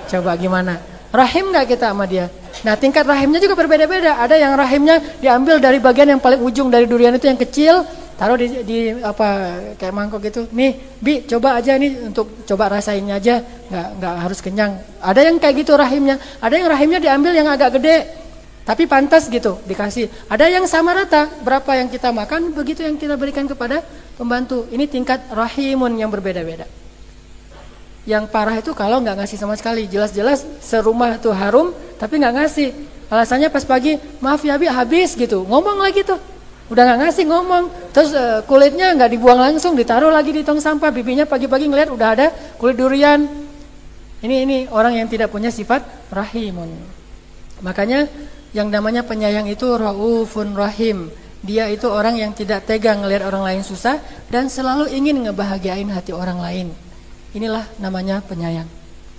coba gimana rahim nggak kita sama dia. Nah tingkat rahimnya juga berbeda-beda. Ada yang rahimnya diambil dari bagian yang paling ujung dari durian itu yang kecil, taruh di kayak mangkok gitu, nih Bi coba aja nih untuk coba rasainnya aja, nggak harus kenyang. Ada yang kayak gitu rahimnya. Ada yang rahimnya diambil yang agak gede tapi pantas gitu dikasih. Ada yang sama rata, berapa yang kita makan begitu yang kita berikan kepada pembantu. Ini tingkat rahimun yang berbeda-beda. Yang parah itu kalau nggak ngasih sama sekali. Jelas-jelas serumah tuh harum tapi nggak ngasih. Alasannya pas pagi, maaf ya Bi habis gitu. Ngomong lagi tuh, udah nggak ngasih ngomong. Terus kulitnya nggak dibuang langsung, ditaruh lagi di tong sampah. Bibinya pagi-pagi ngeliat udah ada kulit durian. Ini orang yang tidak punya sifat rahimun. Makanya yang namanya penyayang itu raufun rahim. Dia itu orang yang tidak tega ngelihat orang lain susah dan selalu ingin ngebahagiain hati orang lain. Inilah namanya penyayang.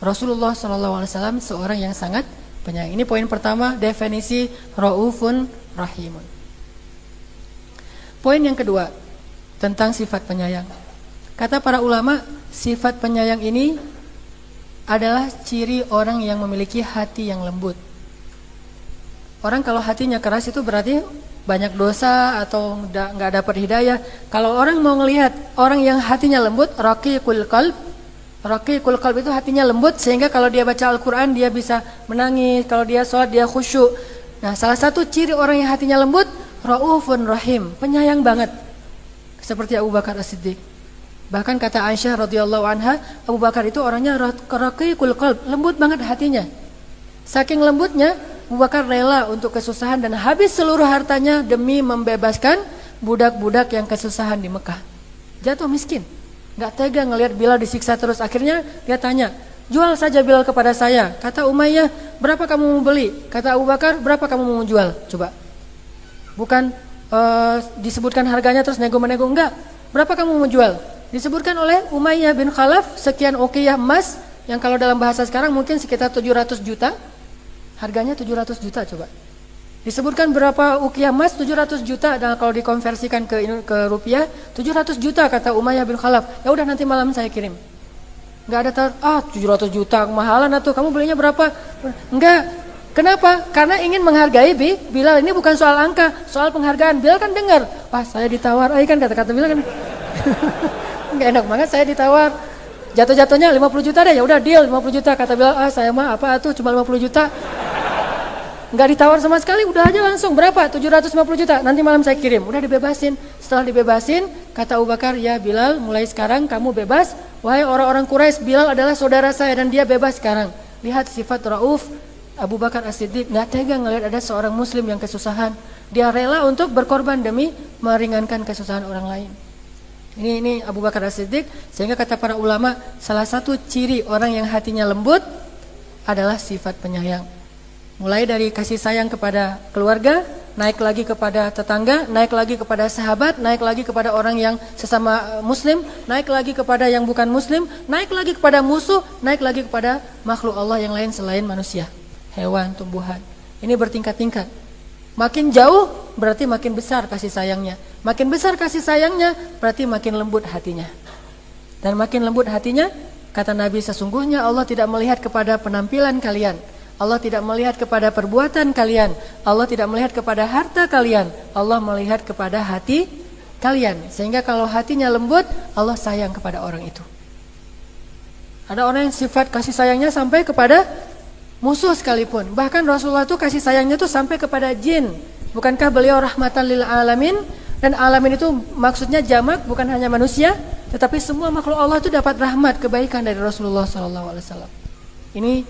Rasulullah SAW seorang yang sangat penyayang. Ini poin pertama, definisi raufun rahimun. Poin yang kedua tentang sifat penyayang. Kata para ulama, sifat penyayang ini adalah ciri orang yang memiliki hati yang lembut. Orang kalau hatinya keras itu berarti banyak dosa atau nggak dapat hidayah. Kalau orang mau ngelihat orang yang hatinya lembut, raqiqul qalb. Raqiqul qalb itu hatinya lembut sehingga kalau dia baca Al-Quran dia bisa menangis. Kalau dia sholat dia khusyuk. Nah salah satu ciri orang yang hatinya lembut, raufun rahim, penyayang banget. Seperti Abu Bakar As-Siddiq. Bahkan kata Aisyah radhiyallahu anha, Abu Bakar itu orangnya raqiqul qalb, lembut banget hatinya. Saking lembutnya Abu Bakar rela untuk kesusahan dan habis seluruh hartanya demi membebaskan budak-budak yang kesusahan di Mekah. Jatuh miskin, gak tega ngelihat Bilal disiksa terus. Akhirnya dia tanya, jual saja Bilal kepada saya. Kata Umayyah, berapa kamu mau beli? Kata Abu Bakar, berapa kamu mau jual? Coba, bukan disebutkan harganya terus nego-menego, enggak. Berapa kamu mau jual? Disebutkan oleh Umayyah bin Khalaf sekian uqiyah emas, yang kalau dalam bahasa sekarang mungkin sekitar 700 juta. Harganya 700 juta coba. Disebutkan berapa ukiah emas 700 juta, dan kalau dikonversikan ke rupiah 700 juta kata Umayyah bin Khalaf. Ya udah nanti malam saya kirim. Enggak ada 700 juta kemahalan atau kamu belinya berapa? Enggak. Kenapa? Karena ingin menghargai Bilal. Ini bukan soal angka, soal penghargaan. Bilal kan dengar, wah saya ditawar, kan kata-kata Bilal kan. Enggak enak banget saya ditawar. Jatuh-jatuhnya 50 juta deh, ya udah deal 50 juta kata Bilal. Saya mah apa tuh cuma 50 juta. Enggak ditawar sama sekali, udah aja langsung berapa? 750 juta. Nanti malam saya kirim. Udah dibebasin. Setelah dibebasin, kata Abu Bakar, "Ya Bilal, mulai sekarang kamu bebas. Wahai orang-orang Quraisy, Bilal adalah saudara saya dan dia bebas sekarang." Lihat sifat Rauf Abu Bakar As-Siddiq, enggak tega ngelihat ada seorang muslim yang kesusahan. Dia rela untuk berkorban demi meringankan kesusahan orang lain. Ini Abu Bakar As-Siddiq, sehingga kata para ulama, salah satu ciri orang yang hatinya lembut adalah sifat penyayang. Mulai dari kasih sayang kepada keluarga, naik lagi kepada tetangga, naik lagi kepada sahabat, naik lagi kepada orang yang sesama muslim, naik lagi kepada yang bukan muslim, naik lagi kepada musuh, naik lagi kepada makhluk Allah yang lain selain manusia, hewan, tumbuhan. Ini bertingkat-tingkat. Makin jauh berarti makin besar kasih sayangnya. Makin besar kasih sayangnya berarti makin lembut hatinya. Dan makin lembut hatinya, kata Nabi, sesungguhnya Allah tidak melihat kepada penampilan kalian, Allah tidak melihat kepada perbuatan kalian, Allah tidak melihat kepada harta kalian, Allah melihat kepada hati kalian. Sehingga kalau hatinya lembut, Allah sayang kepada orang itu. Ada orang yang sifat kasih sayangnya sampai kepada musuh sekalipun. Bahkan Rasulullah itu kasih sayangnya itu sampai kepada jin. Bukankah beliau rahmatan lil alamin? Dan alamin itu maksudnya jamak, bukan hanya manusia, tetapi semua makhluk Allah itu dapat rahmat, kebaikan dari Rasulullah SAW. Ini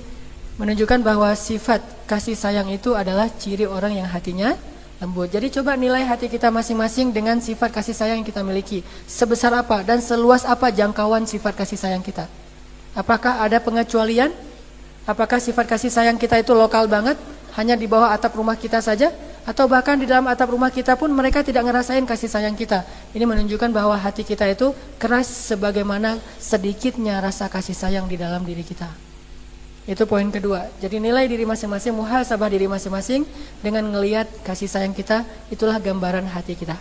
menunjukkan bahwa sifat kasih sayang itu adalah ciri orang yang hatinya lembut. Jadi coba nilai hati kita masing-masing dengan sifat kasih sayang yang kita miliki. Sebesar apa dan seluas apa jangkauan sifat kasih sayang kita? Apakah ada pengecualian? Apakah sifat kasih sayang kita itu lokal banget, hanya di bawah atap rumah kita saja? Atau bahkan di dalam atap rumah kita pun mereka tidak ngerasain kasih sayang kita? Ini menunjukkan bahwa hati kita itu keras sebagaimana sedikitnya rasa kasih sayang di dalam diri kita. Itu poin kedua. Jadi nilai diri masing-masing, muhasabah diri masing-masing dengan ngelihat kasih sayang kita, itulah gambaran hati kita.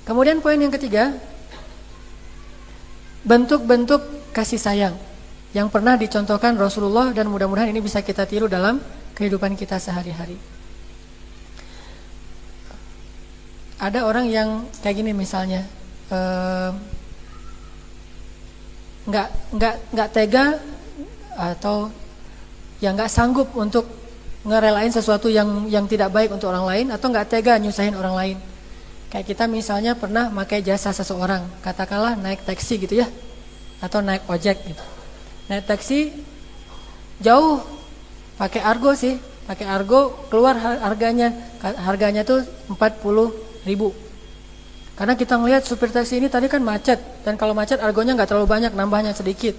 Kemudian poin yang ketiga, bentuk-bentuk kasih sayang yang pernah dicontohkan Rasulullah dan mudah-mudahan ini bisa kita tiru dalam kehidupan kita sehari-hari. Ada orang yang kayak gini misalnya, nggak tega atau yang nggak sanggup untuk ngerelain sesuatu yang tidak baik untuk orang lain, atau nggak tega nyusahin orang lain. Kayak kita misalnya pernah pakai jasa seseorang, katakanlah naik taksi gitu ya, atau naik ojek gitu. Naik taksi jauh, pakai argo sih, pakai argo keluar harganya tuh 40.000. Karena kita ngelihat supir taksi ini tadi kan macet, dan kalau macet argonya nggak terlalu banyak, nambahnya sedikit.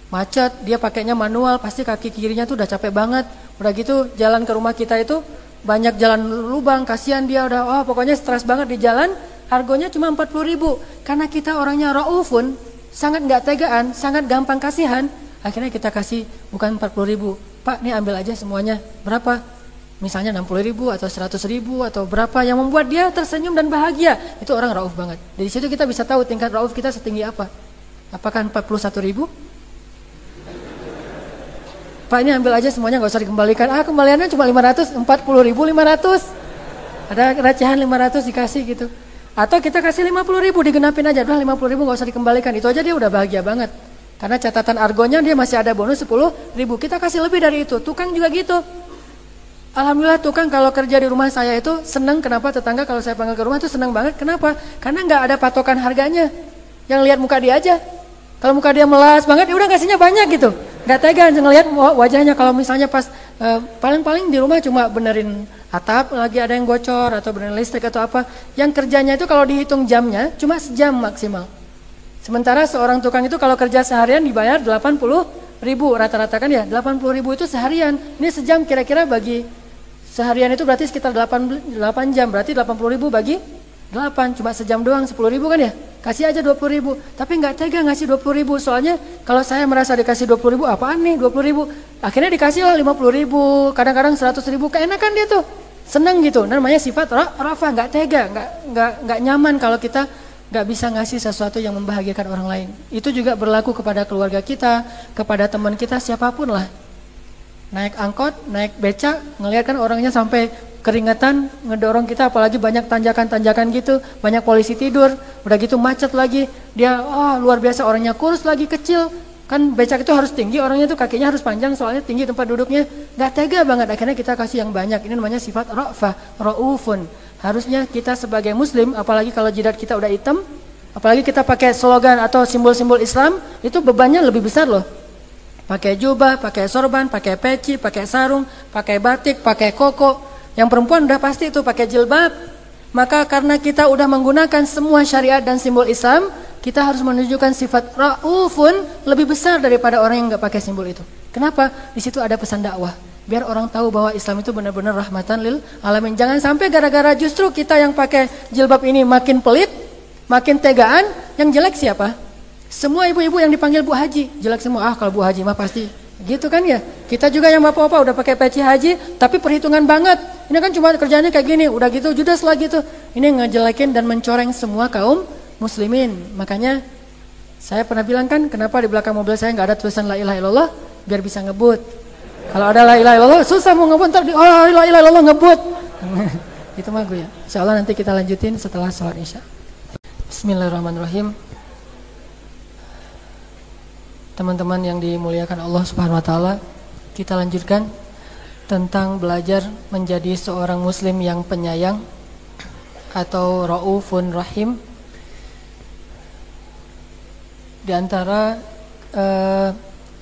Macet, dia pakainya manual, pasti kaki kirinya tuh udah capek banget. Udah gitu jalan ke rumah kita itu banyak jalan lubang, kasihan dia udah, pokoknya stres banget di jalan. Argonya cuma 40.000. Karena kita orangnya raufun, sangat nggak tegaan, sangat gampang kasihan. Akhirnya kita kasih bukan 40.000, Pak, nih ambil aja semuanya. Berapa? Misalnya 60.000 atau 100.000 atau berapa, yang membuat dia tersenyum dan bahagia. Itu orang rauf banget. Dari situ kita bisa tahu tingkat rauf kita setinggi apa. Apakah 41.000? Pak, ini ambil aja semuanya, nggak usah dikembalikan. Kembaliannya cuma 500, 40.500. Ada recehan 500 dikasih gitu. Atau kita kasih 50.000 digenapin aja, udah 50.000 nggak usah dikembalikan. Itu aja dia udah bahagia banget. Karena catatan argonya dia masih ada bonus 10.000. Kita kasih lebih dari itu. Tukang juga gitu. Alhamdulillah tukang kalau kerja di rumah saya itu seneng. Kenapa? Tetangga kalau saya panggil ke rumah itu seneng banget. Kenapa? Karena nggak ada patokan harganya. Yang lihat muka dia aja. Kalau muka dia melas banget, ya udah kasihnya banyak gitu. Nggak tega ngelihat wajahnya. Kalau misalnya pas paling-paling di rumah cuma benerin atap, lagi ada yang bocor atau benerin listrik atau apa. Yang kerjanya itu kalau dihitung jamnya cuma sejam maksimal. Sementara seorang tukang itu kalau kerja seharian dibayar 80.000 rata-rata kan ya. 80.000 itu seharian. Ini sejam kira-kira bagi seharian itu berarti sekitar 8 jam. Berarti 80.000 bagi 8, cuma sejam doang 10.000 kan ya. kasih aja 20.000. Tapi nggak tega ngasih 20.000. Soalnya kalau saya merasa dikasih 20.000, apaan nih 20.000? Akhirnya dikasih lah 50.000, kadang-kadang 100.000. Keenakan dia tuh, seneng gitu. Namanya sifat rafah, nggak tega, nggak nyaman kalau kita nggak bisa ngasih sesuatu yang membahagiakan orang lain. Itu juga berlaku kepada keluarga kita, kepada teman kita, siapapun lah. Naik angkot, naik becak, ngelihat kan orangnya sampai keringetan, ngedorong kita, apalagi banyak tanjakan-tanjakan gitu, banyak polisi tidur, udah gitu macet lagi, dia luar biasa, orangnya kurus lagi, kecil, kan becak itu harus tinggi, orangnya tuh kakinya harus panjang, soalnya tinggi tempat duduknya, nggak tega banget, akhirnya kita kasih yang banyak. Ini namanya sifat ra'fah, ra'ufun. Harusnya kita sebagai muslim, apalagi kalau jidat kita udah hitam, apalagi kita pakai slogan atau simbol-simbol Islam, itu bebannya lebih besar loh. Pakai jubah, pakai sorban, pakai peci, pakai sarung, pakai batik, pakai koko. Yang perempuan udah pasti itu pakai jilbab. Maka karena kita udah menggunakan semua syariat dan simbol Islam, kita harus menunjukkan sifat ra'ufun lebih besar daripada orang yang nggak pakai simbol itu. Kenapa? Di situ ada pesan dakwah. Biar orang tahu bahwa Islam itu benar-benar rahmatan lil alamin. Jangan sampai gara-gara justru kita yang pakai jilbab ini makin pelit, makin tegaan, yang jelek siapa? Semua ibu-ibu yang dipanggil Bu Haji, jelek semua. Kalau Bu Haji mah pasti gitu kan ya. Kita juga yang bapak-bapak udah pakai peci haji, tapi perhitungan banget. Ini kan cuma kerjanya kayak gini, udah gitu judes lagi tuh. Ini ngejelekin dan mencoreng semua kaum muslimin. Makanya saya pernah bilang kan, kenapa di belakang mobil saya nggak ada tulisan la ilaha illallah? Biar bisa ngebut. Kalau ada la ilaha illallah susah mau ngebut, ntar la ilaha illallah ngebut. Itu mah gue ya. Insyaallah nanti kita lanjutin setelah sholat isya. Bismillahirrahmanirrahim. Teman-teman yang dimuliakan Allah Subhanahu wa taala, kita lanjutkan tentang belajar menjadi seorang muslim yang penyayang atau raufun rahim. Di antara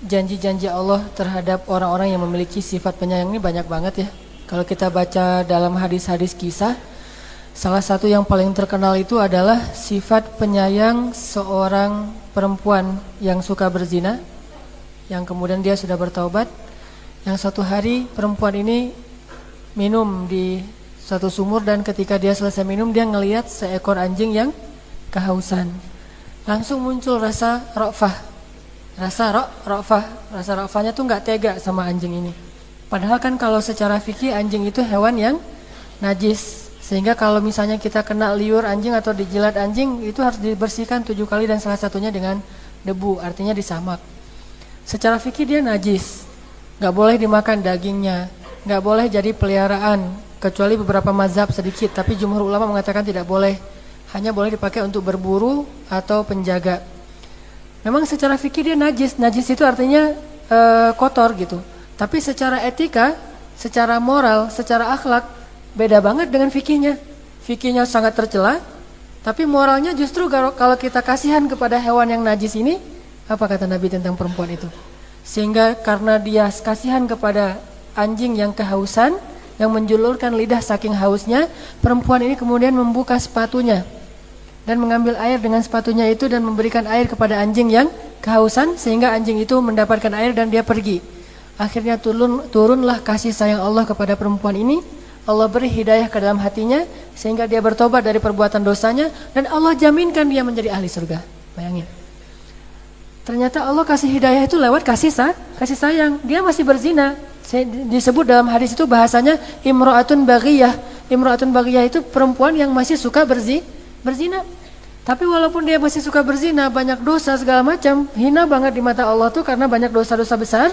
janji-janji Allah terhadap orang-orang yang memiliki sifat penyayang ini banyak banget ya. Kalau kita baca dalam hadis-hadis kisah, salah satu yang paling terkenal itu adalah sifat penyayang seorang perempuan yang suka berzina, yang kemudian dia sudah bertaubat. Yang satu hari perempuan ini minum di satu sumur, dan ketika dia selesai minum, dia ngelihat seekor anjing yang kehausan. Langsung muncul rasa ra'fah. Rasa ra'fahnya tuh nggak tega sama anjing ini. Padahal kan kalau secara fikih anjing itu hewan yang najis. Sehingga kalau misalnya kita kena liur anjing atau dijilat anjing, itu harus dibersihkan 7 kali dan salah satunya dengan debu, artinya disamak. Secara fikih dia najis, gak boleh dimakan dagingnya, gak boleh jadi peliharaan, kecuali beberapa mazhab sedikit, tapi jumhur ulama mengatakan tidak boleh, hanya boleh dipakai untuk berburu atau penjaga. Memang secara fikih dia najis itu artinya kotor gitu. Tapi secara etika, secara moral, secara akhlak, beda banget dengan fikihnya. Fikihnya sangat tercela, tapi moralnya justru kalau kita kasihan kepada hewan yang najis ini, apa kata Nabi tentang perempuan itu? Sehingga karena dia kasihan kepada anjing yang kehausan, yang menjulurkan lidah saking hausnya, perempuan ini kemudian membuka sepatunya dan mengambil air dengan sepatunya itu dan memberikan air kepada anjing yang kehausan, sehingga anjing itu mendapatkan air dan dia pergi. Akhirnya turunlah kasih sayang Allah kepada perempuan ini. Allah beri hidayah ke dalam hatinya sehingga dia bertobat dari perbuatan dosanya, dan Allah jaminkan dia menjadi ahli surga. Bayangin. Ternyata Allah kasih hidayah itu lewat kasih sayang. Dia masih berzina. Disebut dalam hadis itu bahasanya imra'atun baghiyah. Imra'atun baghiyah itu perempuan yang masih suka berzina. Tapi walaupun dia masih suka berzina, banyak dosa segala macam, hina banget di mata Allah tuh karena banyak dosa-dosa besar,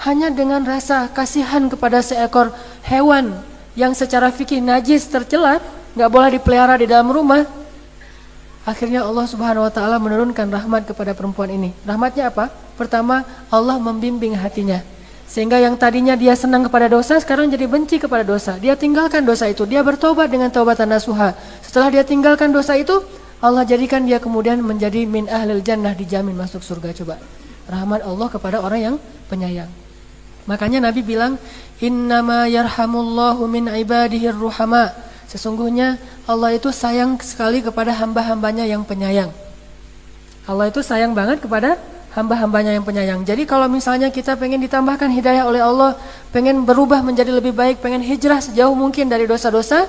hanya dengan rasa kasihan kepada seekor hewan yang secara fikih najis, tercela, nggak boleh dipelihara di dalam rumah. Akhirnya Allah Subhanahu wa taala menurunkan rahmat kepada perempuan ini. Rahmatnya apa? Pertama, Allah membimbing hatinya. Sehingga yang tadinya dia senang kepada dosa, sekarang jadi benci kepada dosa. Dia tinggalkan dosa itu, dia bertobat dengan taubatan nasuha. Setelah dia tinggalkan dosa itu, Allah jadikan dia kemudian menjadi min ahlil jannah, dijamin masuk surga. Coba, rahmat Allah kepada orang yang penyayang. Makanya Nabi bilang, innama yarhamullahu min ibadihir ruhama. Sesungguhnya Allah itu sayang sekali kepada hamba-hambanya yang penyayang. Allah itu sayang banget kepada hamba-hambanya yang penyayang. Jadi kalau misalnya kita pengen ditambahkan hidayah oleh Allah, pengen berubah menjadi lebih baik, pengen hijrah sejauh mungkin dari dosa-dosa,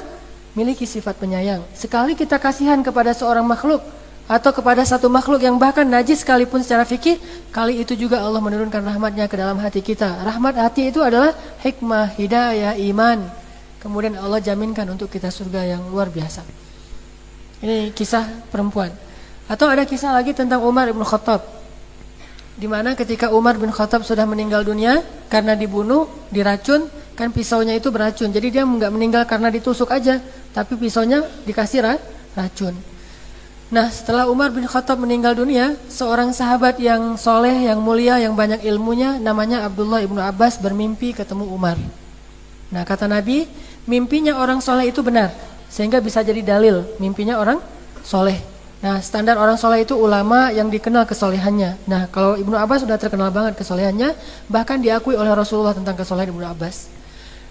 miliki sifat penyayang. Sekali kita kasihan kepada seorang makhluk, atau kepada satu makhluk yang bahkan najis sekalipun secara fikih, kali itu juga Allah menurunkan rahmatnya ke dalam hati kita. Rahmat hati itu adalah hikmah, hidayah, iman. Kemudian Allah jaminkan untuk kita surga yang luar biasa. Ini kisah perempuan. Atau ada kisah lagi tentang Umar bin Khattab, di mana ketika Umar bin Khattab sudah meninggal dunia karena dibunuh, diracun, kan pisaunya itu beracun. Jadi dia nggak meninggal karena ditusuk aja, tapi pisaunya dikasih racun. Nah, setelah Umar bin Khattab meninggal dunia, seorang sahabat yang soleh, yang mulia, yang banyak ilmunya, namanya Abdullah ibnu Abbas bermimpi ketemu Umar. Nah, kata Nabi, mimpinya orang soleh itu benar, sehingga bisa jadi dalil mimpinya orang soleh. Nah, standar orang soleh itu ulama yang dikenal kesolehannya. Nah, kalau Ibnu Abbas sudah terkenal banget kesolehannya, bahkan diakui oleh Rasulullah tentang kesolehan Ibnu Abbas.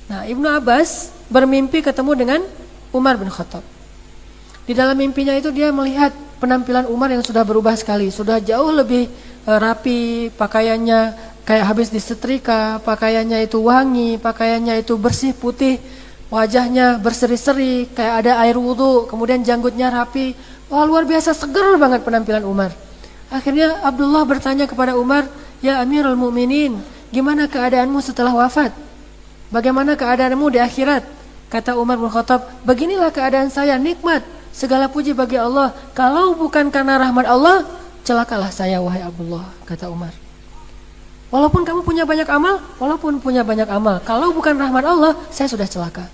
Nah, Ibnu Abbas bermimpi ketemu dengan Umar bin Khattab. Di dalam mimpinya itu dia melihat penampilan Umar yang sudah berubah sekali, sudah jauh lebih rapi, pakaiannya kayak habis disetrika, pakaiannya itu wangi, pakaiannya itu bersih putih, wajahnya berseri-seri, kayak ada air wudhu, kemudian janggutnya rapi. Wah, luar biasa, seger banget penampilan Umar. Akhirnya Abdullah bertanya kepada Umar, "Ya Amirul Mukminin, gimana keadaanmu setelah wafat? Bagaimana keadaanmu di akhirat?" Kata Umar bin Khattab, "Beginilah keadaan saya, nikmat. Segala puji bagi Allah. Kalau bukan karena rahmat Allah, celakalah saya wahai Abdullah," kata Umar. Walaupun kamu punya banyak amal, kalau bukan rahmat Allah, saya sudah celaka.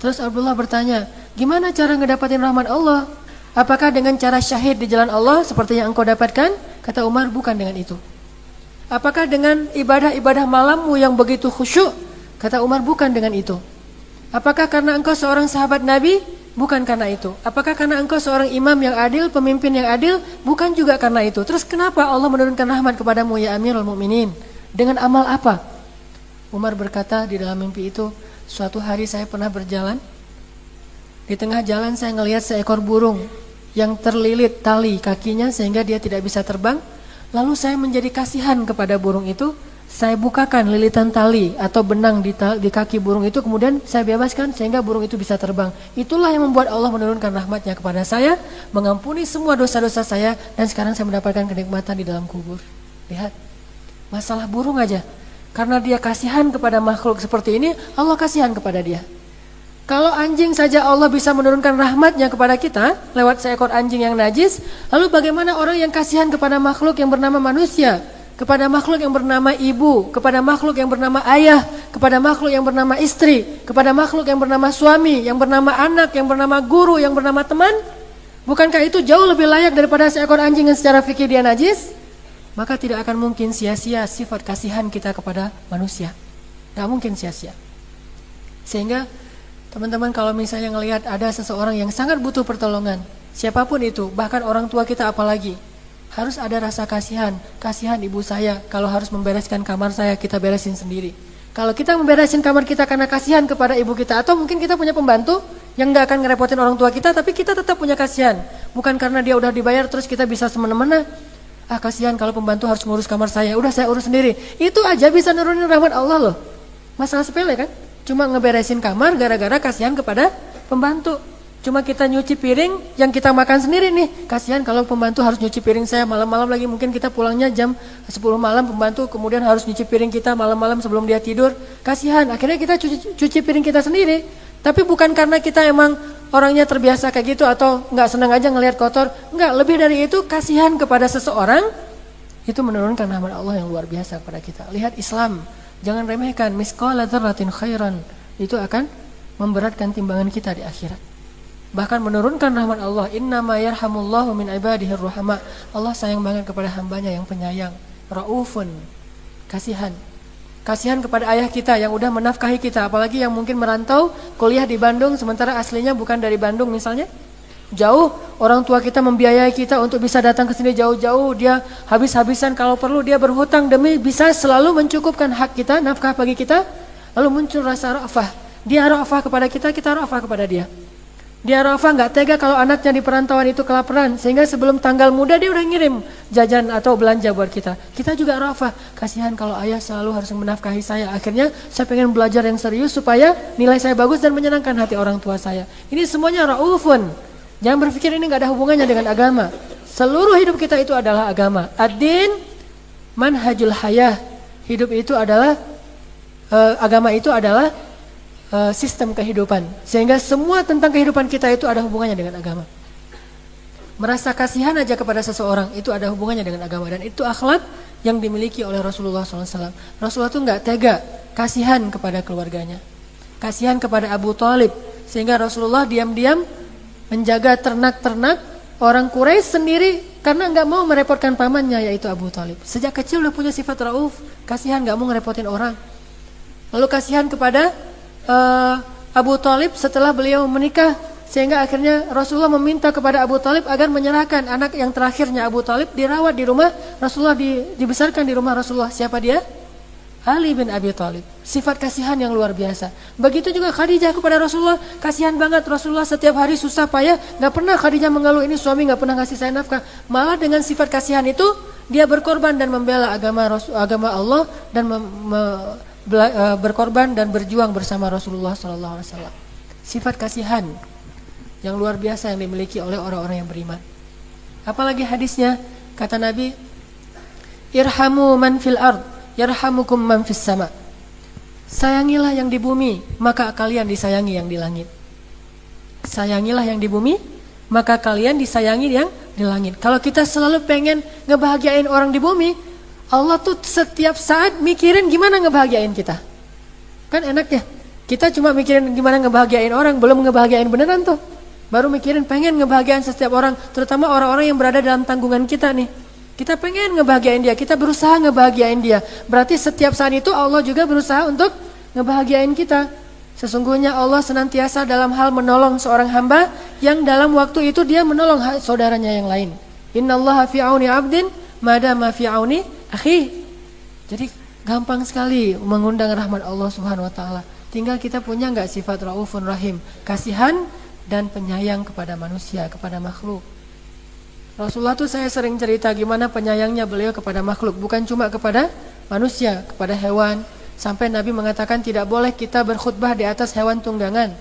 Terus Abdullah bertanya, "Gimana cara ngedapatin rahmat Allah? Apakah dengan cara syahid di jalan Allah seperti yang engkau dapatkan?" Kata Umar, "Bukan dengan itu." "Apakah dengan ibadah-ibadah malammu yang begitu khusyuk?" Kata Umar, "Bukan dengan itu." "Apakah karena engkau seorang sahabat Nabi?" Bukan karena itu. "Apakah karena engkau seorang imam yang adil, pemimpin yang adil?" Bukan juga karena itu. Terus kenapa Allah menurunkan rahmat kepadamu ya Amirul Mukminin? Dengan amal apa? Umar berkata di dalam mimpi itu, "Suatu hari saya pernah berjalan. Di tengah jalan saya ngelihat seekor burung yang terlilit tali kakinya sehingga dia tidak bisa terbang. Lalu saya menjadi kasihan kepada burung itu. Saya bukakan lilitan tali atau benang di kaki burung itu, kemudian saya bebaskan sehingga burung itu bisa terbang. Itulah yang membuat Allah menurunkan rahmatnya kepada saya, mengampuni semua dosa-dosa saya, dan sekarang saya mendapatkan kenikmatan di dalam kubur." Lihat, masalah burung aja. Karena dia kasihan kepada makhluk seperti ini, Allah kasihan kepada dia. Kalau anjing saja Allah bisa menurunkan rahmatnya kepada kita lewat seekor anjing yang najis, lalu bagaimana orang yang kasihan kepada makhluk yang bernama manusia, kepada makhluk yang bernama ibu, kepada makhluk yang bernama ayah, kepada makhluk yang bernama istri, kepada makhluk yang bernama suami, yang bernama anak, yang bernama guru, yang bernama teman? Bukankah itu jauh lebih layak daripada seekor anjing yang secara fikih dia najis? Maka tidak akan mungkin sia-sia sifat kasihan kita kepada manusia. Tidak mungkin sia-sia. Sehingga teman-teman kalau misalnya ngelihat ada seseorang yang sangat butuh pertolongan, siapapun itu, bahkan orang tua kita apalagi, harus ada rasa kasihan. Kasihan ibu saya, kalau harus membereskan kamar saya, kita beresin sendiri. Kalau kita memberesin kamar kita karena kasihan kepada ibu kita, atau mungkin kita punya pembantu yang gak akan ngerepotin orang tua kita, tapi kita tetap punya kasihan. Bukan karena dia udah dibayar terus kita bisa semena-mena. "Ah, kasihan kalau pembantu harus ngurus kamar saya, udah saya urus sendiri." Itu aja bisa nurunin rahmat Allah loh. Masalah sepele kan? Cuma ngeberesin kamar gara-gara kasihan kepada pembantu. Cuma kita nyuci piring yang kita makan sendiri nih. Kasihan kalau pembantu harus nyuci piring saya malam-malam lagi. Mungkin kita pulangnya jam 10 malam, pembantu kemudian harus nyuci piring kita malam-malam sebelum dia tidur. Kasihan, akhirnya kita cuci piring kita sendiri. Tapi bukan karena kita emang orangnya terbiasa kayak gitu atau nggak senang aja ngelihat kotor. Nggak, lebih dari itu kasihan kepada seseorang itu menurunkan rahmat Allah yang luar biasa kepada kita. Lihat Islam, jangan remehkan, misqala dzarratin khairan, itu akan memberatkan timbangan kita di akhirat. Bahkan menurunkan rahmat Allah, innama yarhamullahu min ibadihir ruhama. Allah sayang banget kepada hambanya yang penyayang. Raufun, kasihan. Kasihan kepada ayah kita yang udah menafkahi kita, apalagi yang mungkin merantau kuliah di Bandung sementara aslinya bukan dari Bandung misalnya. Jauh, orang tua kita membiayai kita untuk bisa datang ke sini jauh-jauh, dia habis-habisan, kalau perlu dia berhutang demi bisa selalu mencukupkan hak kita, nafkah bagi kita. Lalu muncul rasa ra'fah. Dia ra'fah kepada kita, kita ra'fah kepada dia. Dia ra'fah nggak tega kalau anaknya di perantauan itu kelaparan, sehingga sebelum tanggal muda dia udah ngirim jajan atau belanja buat kita. Kita juga ra'fah, kasihan kalau ayah selalu harus menafkahi saya. Akhirnya saya pengen belajar yang serius supaya nilai saya bagus dan menyenangkan hati orang tua saya. Ini semuanya ra'ufun. Jangan berpikir ini nggak ada hubungannya dengan agama. Seluruh hidup kita itu adalah agama. Ad-din manhajul hayah. Hidup itu adalah agama itu adalah sistem kehidupan. Sehingga semua tentang kehidupan kita itu ada hubungannya dengan agama. Merasa kasihan aja kepada seseorang itu ada hubungannya dengan agama, dan itu akhlak yang dimiliki oleh Rasulullah SAW. Rasulullah itu nggak tega kasihan kepada keluarganya, kasihan kepada Abu Thalib, sehingga Rasulullah diam-diam menjaga ternak-ternak orang Quraisy sendiri karena nggak mau merepotkan pamannya yaitu Abu Thalib. Sejak kecil udah punya sifat rauf, kasihan, nggak mau ngerepotin orang. Lalu kasihan kepada Abu Thalib setelah beliau menikah, sehingga akhirnya Rasulullah meminta kepada Abu Thalib agar menyerahkan anak yang terakhirnya Abu Thalib dirawat di rumah Rasulullah, dibesarkan di rumah Rasulullah. Siapa dia? Ali bin Abi Thalib. Sifat kasihan yang luar biasa. Begitu juga Khadijah kepada Rasulullah, kasihan banget. Rasulullah setiap hari susah payah, nggak pernah Khadijah mengeluh ini suami nggak pernah ngasih saya nafkah. Malah dengan sifat kasihan itu dia berkorban dan membela agama Allah dan berkorban dan berjuang bersama Rasulullah SAW. Sifat kasihan yang luar biasa yang dimiliki oleh orang-orang yang beriman. Apalagi hadisnya, kata Nabi, irhamu man fil ard yarhamukum man fis sama. Sayangilah yang di bumi, maka kalian disayangi yang di langit. Sayangilah yang di bumi, maka kalian disayangi yang di langit. Kalau kita selalu pengen ngebahagiain orang di bumi, Allah tuh setiap saat mikirin gimana ngebahagiain kita. Kan enak ya, kita cuma mikirin gimana ngebahagiain orang, belum ngebahagiain beneran tuh. Baru mikirin pengen ngebahagiain setiap orang, terutama orang-orang yang berada dalam tanggungan kita nih. Kita pengen ngebahagiain dia, kita berusaha ngebahagiain dia. Berarti setiap saat itu Allah juga berusaha untuk ngebahagiain kita. Sesungguhnya Allah senantiasa dalam hal menolong seorang hamba yang dalam waktu itu dia menolong saudaranya yang lain. Innallaha fi auni 'abdin madama fi auni akhi. Jadi gampang sekali mengundang rahmat Allah Subhanahu wa taala. Tinggal kita punya enggak sifat Raufun Rahim, kasihan dan penyayang kepada manusia, kepada makhluk. Rasulullah tuh saya sering cerita gimana penyayangnya beliau kepada makhluk, bukan cuma kepada manusia, kepada hewan. Sampai Nabi mengatakan tidak boleh kita berkhutbah di atas hewan tunggangan.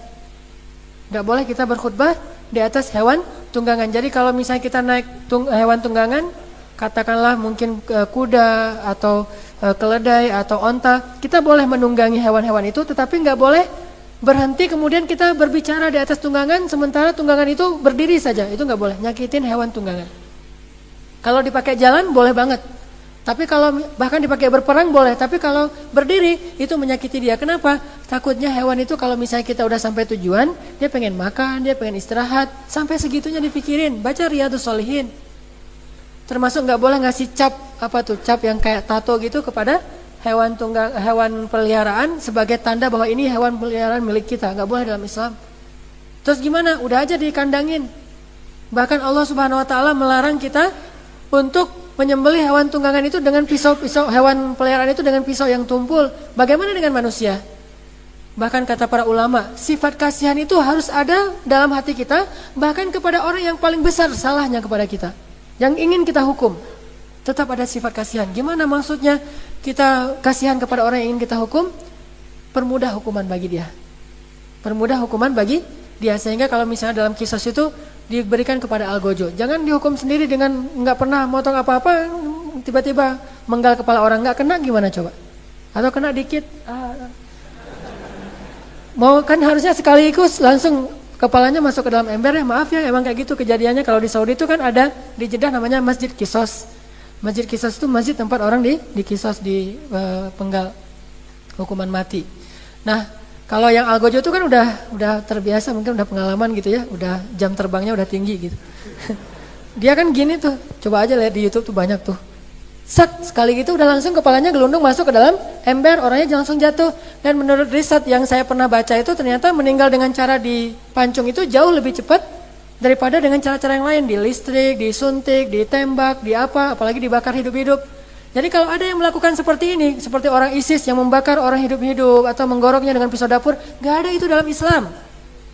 Tidak boleh kita berkhutbah di atas hewan tunggangan. Jadi kalau misalnya kita naik hewan tunggangan, katakanlah mungkin kuda atau keledai atau onta, kita boleh menunggangi hewan-hewan itu, tetapi nggak boleh berhenti kemudian kita berbicara di atas tunggangan sementara tunggangan itu berdiri saja. Itu nggak boleh, nyakitin hewan tunggangan. Kalau dipakai jalan boleh banget, tapi kalau bahkan dipakai berperang boleh, tapi kalau berdiri itu menyakiti dia. Kenapa? Takutnya hewan itu kalau misalnya kita udah sampai tujuan, dia pengen makan, dia pengen istirahat, sampai segitunya dipikirin. Baca Riyadhus Shalihin. Termasuk nggak boleh ngasih cap, apa tuh, cap yang kayak tato gitu kepada hewan peliharaan sebagai tanda bahwa ini hewan peliharaan milik kita. Nggak boleh dalam Islam. Terus gimana? Udah aja dikandangin. Bahkan Allah Subhanahu wa taala melarang kita untuk menyembelih hewan tunggangan itu dengan pisau-pisau, hewan peliharaan itu dengan pisau yang tumpul. Bagaimana dengan manusia? Bahkan kata para ulama, sifat kasihan itu harus ada dalam hati kita, bahkan kepada orang yang paling besar salahnya kepada kita, yang ingin kita hukum. Tetap ada sifat kasihan. Gimana maksudnya kita kasihan kepada orang yang ingin kita hukum? Permudah hukuman bagi dia. Permudah hukuman bagi dia. Sehingga kalau misalnya dalam kisah itu diberikan kepada algojo. Jangan dihukum sendiri dengan nggak pernah motong apa-apa, tiba-tiba menggal kepala orang, nggak kena gimana coba? Atau kena dikit? Mau kan harusnya sekaligus langsung kepalanya masuk ke dalam ember ya. Maaf ya, emang kayak gitu kejadiannya. Kalau di Saudi itu kan ada di Jeddah namanya Masjid Qisas. Masjid Qisas itu masjid tempat orang di Qisas, di penggal hukuman mati. Nah, kalau yang algojo itu kan udah terbiasa, mungkin udah pengalaman gitu ya, udah jam terbangnya udah tinggi gitu. Dia kan gini tuh, coba aja lihat di YouTube tuh banyak tuh. Sak, sekali gitu udah langsung kepalanya gelundung masuk ke dalam ember, orangnya langsung jatuh. Dan menurut riset yang saya pernah baca itu ternyata meninggal dengan cara dipancung itu jauh lebih cepat daripada dengan cara-cara yang lain, di listrik, disuntik, ditembak, di apa, apalagi dibakar hidup-hidup. Jadi kalau ada yang melakukan seperti ini, seperti orang ISIS yang membakar orang hidup-hidup atau menggoroknya dengan pisau dapur, gak ada itu dalam Islam.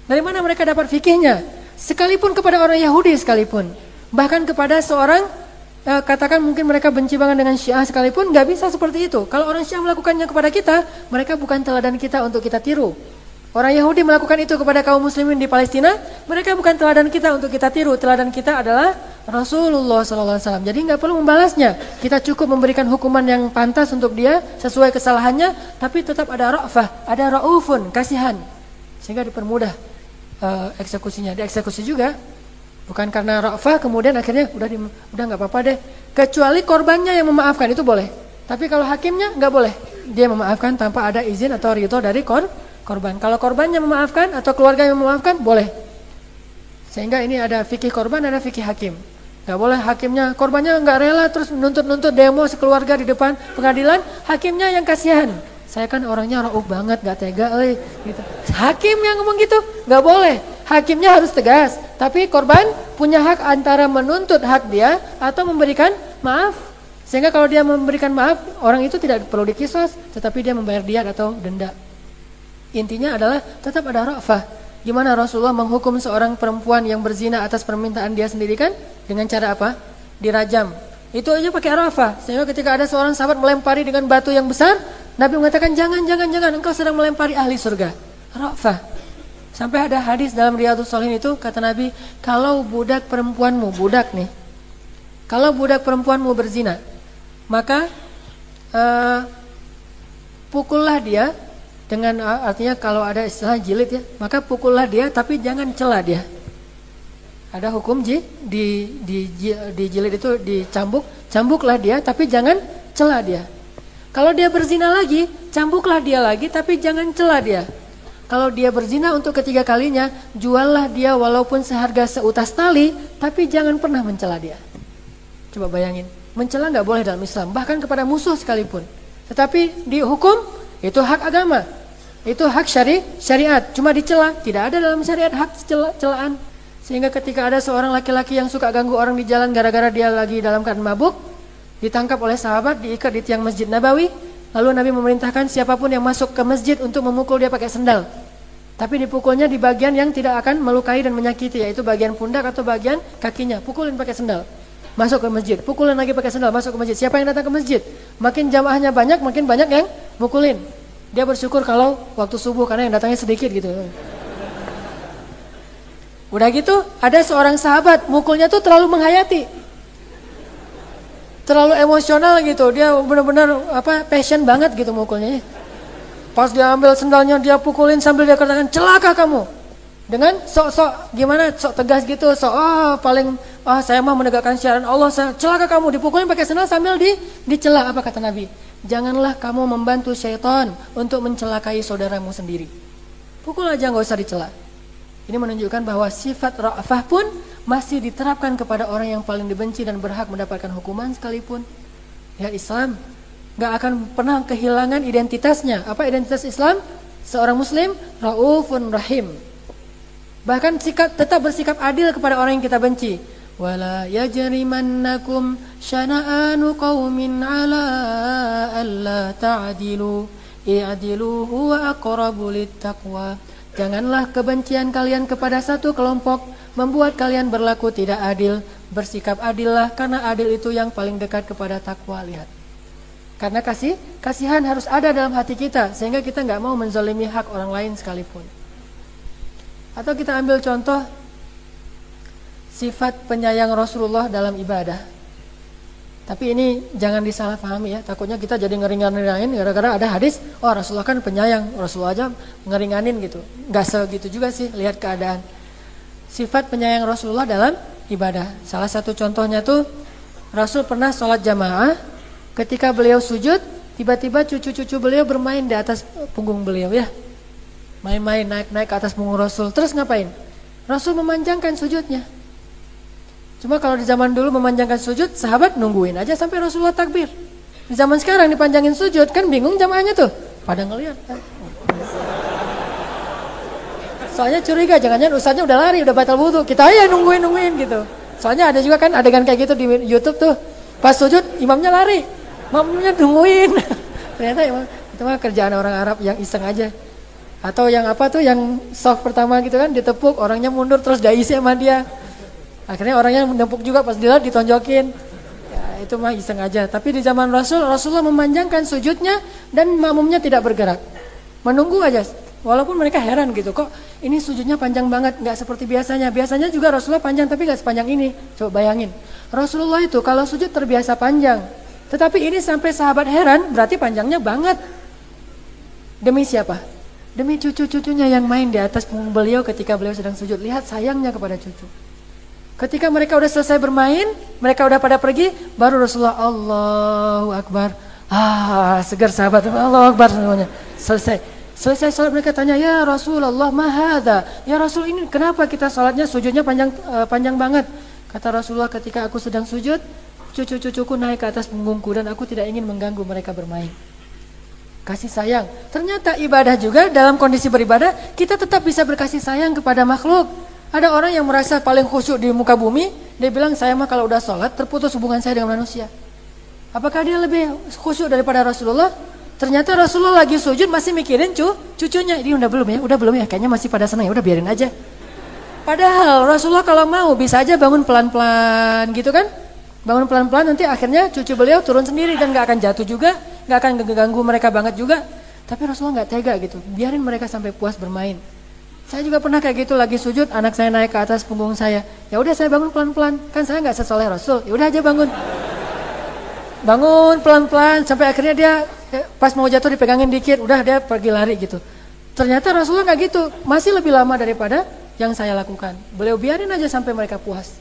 Dari mana mereka dapat fikihnya? Sekalipun kepada orang Yahudi sekalipun, bahkan kepada seorang katakan mungkin mereka benci banget dengan Syiah sekalipun, gak bisa seperti itu. Kalau orang Syiah melakukannya kepada kita, mereka bukan teladan kita untuk kita tiru. Orang Yahudi melakukan itu kepada kaum muslimin di Palestina, mereka bukan teladan kita untuk kita tiru. Teladan kita adalah Rasulullah SAW. Jadi nggak perlu membalasnya. Kita cukup memberikan hukuman yang pantas untuk dia sesuai kesalahannya, tapi tetap ada ra'fah, ada ra'ufun, kasihan, sehingga dipermudah eksekusinya. Dieksekusi juga bukan karena ra'fah kemudian akhirnya udah nggak apa-apa deh. Kecuali korbannya yang memaafkan itu boleh. Tapi kalau hakimnya nggak boleh. Dia memaafkan tanpa ada izin atau ridho dari korban. Kalau korbannya memaafkan atau keluarga yang memaafkan, boleh. Sehingga ini ada fikih korban, ada fikih hakim. Gak boleh hakimnya, korbannya gak rela terus nuntut demo sekeluarga di depan pengadilan, hakimnya yang kasihan. Saya kan orangnya rauf banget, gak tega, gitu. Hakim yang ngomong gitu, gak boleh. Hakimnya harus tegas, tapi korban punya hak antara menuntut hak dia atau memberikan maaf. Sehingga kalau dia memberikan maaf, orang itu tidak perlu dikisos, tetapi dia membayar diat atau denda. Intinya adalah tetap ada ra'fah. Gimana Rasulullah menghukum seorang perempuan yang berzina atas permintaan dia sendiri kan? Dengan cara apa? Dirajam. Itu aja pakai ra'fah. Sehingga ketika ada seorang sahabat melempari dengan batu yang besar, Nabi mengatakan jangan, engkau sedang melempari ahli surga. Ra'fah. Sampai ada hadis dalam Riyadhus Shalihin itu, kata Nabi, kalau budak perempuanmu, kalau budak perempuanmu berzina, maka pukullah dia. Dengan artinya kalau ada istilah jilid ya, maka pukullah dia tapi jangan cela dia. Ada hukum di jilid itu cambuklah dia tapi jangan cela dia. Kalau dia berzina lagi, cambuklah dia lagi tapi jangan cela dia. Kalau dia berzina untuk ketiga kalinya, juallah dia walaupun seharga seutas tali, tapi jangan pernah mencela dia. Coba bayangin, mencela nggak boleh dalam Islam, bahkan kepada musuh sekalipun. Tetapi dihukum itu hak agama, itu hak syariat, cuma dicela, tidak ada dalam syariat hak celaan. Sehingga ketika ada seorang laki-laki yang suka ganggu orang di jalan gara-gara dia lagi dalam keadaan mabuk, ditangkap oleh sahabat, diikat di tiang Masjid Nabawi, lalu Nabi memerintahkan siapapun yang masuk ke masjid untuk memukul dia pakai sendal. Tapi dipukulnya di bagian yang tidak akan melukai dan menyakiti, yaitu bagian pundak atau bagian kakinya, pukulin pakai sendal. Masuk ke masjid, pukulin lagi pakai sendal, masuk ke masjid. Siapa yang datang ke masjid? Makin jamaahnya banyak, makin banyak yang mukulin. Dia bersyukur kalau waktu subuh karena yang datangnya sedikit gitu. Udah gitu, ada seorang sahabat mukulnya tuh terlalu menghayati, terlalu emosional gitu. Dia benar-benar passion banget gitu mukulnya. Pas dia ambil sendalnya dia pukulin sambil dia katakan celaka kamu. Dengan sok-sok gimana, sok tegas gitu, sok saya mah menegakkan syariat Allah, celaka kamu, dipukulin pakai sendal sambil dicela. Apa kata Nabi? Janganlah kamu membantu syaitan untuk mencelakai saudaramu sendiri. Pukul aja, nggak usah dicela. Ini menunjukkan bahwa sifat ra'fah pun masih diterapkan kepada orang yang paling dibenci dan berhak mendapatkan hukuman sekalipun. Ya, Islam nggak akan pernah kehilangan identitasnya. Apa identitas Islam? Seorang Muslim raufun rahim. Bahkan tetap bersikap adil kepada orang yang kita benci. Wala yajrimannakum syana'anu qaumin ala alla ta'dilu i'dilu huwa aqrabu littaqwa. Janganlah kebencian kalian kepada satu kelompok membuat kalian berlaku tidak adil. Bersikap adillah karena adil itu yang paling dekat kepada takwa. Lihat. Karena kasihan harus ada dalam hati kita sehingga kita nggak mau menzalimi hak orang lain sekalipun. Atau kita ambil contoh sifat penyayang Rasulullah dalam ibadah. Tapi ini jangan disalahpahami ya, takutnya kita jadi ngeringanin gara-gara ada hadis, Rasulullah kan penyayang, Rasulullah aja ngeringanin gitu. Gak segitu juga sih, lihat keadaan. Sifat penyayang Rasulullah dalam ibadah. Salah satu contohnya tuh, Rasul pernah sholat jamaah, ketika beliau sujud, tiba-tiba cucu-cucu beliau bermain di atas punggung beliau ya. Main-main, naik-naik ke atas punggung Rasul. Terus ngapain? Rasul memanjangkan sujudnya. Cuma kalau di zaman dulu memanjangkan sujud, sahabat nungguin aja sampai Rasulullah takbir. Di zaman sekarang dipanjangin sujud, kan bingung jamaahnya tuh. Pada ngeliat. Soalnya curiga, jangan-jangan ustaznya udah lari, udah batal wudu. Kita aja nungguin gitu. Soalnya ada juga kan adegan kayak gitu di YouTube tuh. Pas sujud, imamnya lari. Imamnya nungguin. Ternyata itu mah kerjaan orang Arab yang iseng aja. Atau yang yang soft pertama gitu kan, ditepuk, orangnya mundur terus daisi sama dia. Akhirnya orangnya menepuk juga pas dilihat ditonjokin. Ya, itu mah iseng aja. Tapi di zaman Rasulullah memanjangkan sujudnya dan makmumnya tidak bergerak. Menunggu aja. Walaupun mereka heran gitu, kok ini sujudnya panjang banget, nggak seperti biasanya. Biasanya juga Rasulullah panjang tapi nggak sepanjang ini. Coba bayangin, Rasulullah itu kalau sujud terbiasa panjang. Tetapi ini sampai sahabat heran, berarti panjangnya banget. Demi siapa? Demi cucu-cucunya yang main di atas punggung beliau ketika beliau sedang sujud. Lihat sayangnya kepada cucu. Ketika mereka udah selesai bermain, mereka udah pada pergi, baru Rasulullah Allahu Akbar. Segar sahabat, Allahu Akbar semuanya. Selesai sholat mereka tanya, ya Rasulullah mahadha. Ya Rasul, ini kenapa kita sholatnya sujudnya panjang banget? Kata Rasulullah, ketika aku sedang sujud, cucu-cucuku naik ke atas punggungku dan aku tidak ingin mengganggu mereka bermain. Kasih sayang. Ternyata ibadah juga, dalam kondisi beribadah kita tetap bisa berkasih sayang kepada makhluk. Ada orang yang merasa paling khusyuk di muka bumi, dia bilang, saya mah kalau udah sholat terputus hubungan saya dengan manusia. Apakah dia lebih khusyuk daripada Rasulullah? Ternyata Rasulullah lagi sujud masih mikirin cucunya. Ini udah belum ya, kayaknya masih pada senang, ya udah biarin aja. Padahal Rasulullah kalau mau bisa aja bangun pelan-pelan gitu kan. Bangun pelan-pelan, nanti akhirnya cucu beliau turun sendiri dan gak akan jatuh juga, gak akan ganggu mereka banget juga. Tapi Rasulullah gak tega gitu, biarin mereka sampai puas bermain. Saya juga pernah kayak gitu, lagi sujud, anak saya naik ke atas punggung saya. Ya udah saya bangun pelan-pelan, kan saya gak sesoleh Rasul, ya udah aja bangun. Bangun pelan-pelan sampai akhirnya dia pas mau jatuh dipegangin dikit, udah dia pergi lari gitu. Ternyata Rasulullah nggak gitu, masih lebih lama daripada yang saya lakukan. Beliau biarin aja sampai mereka puas.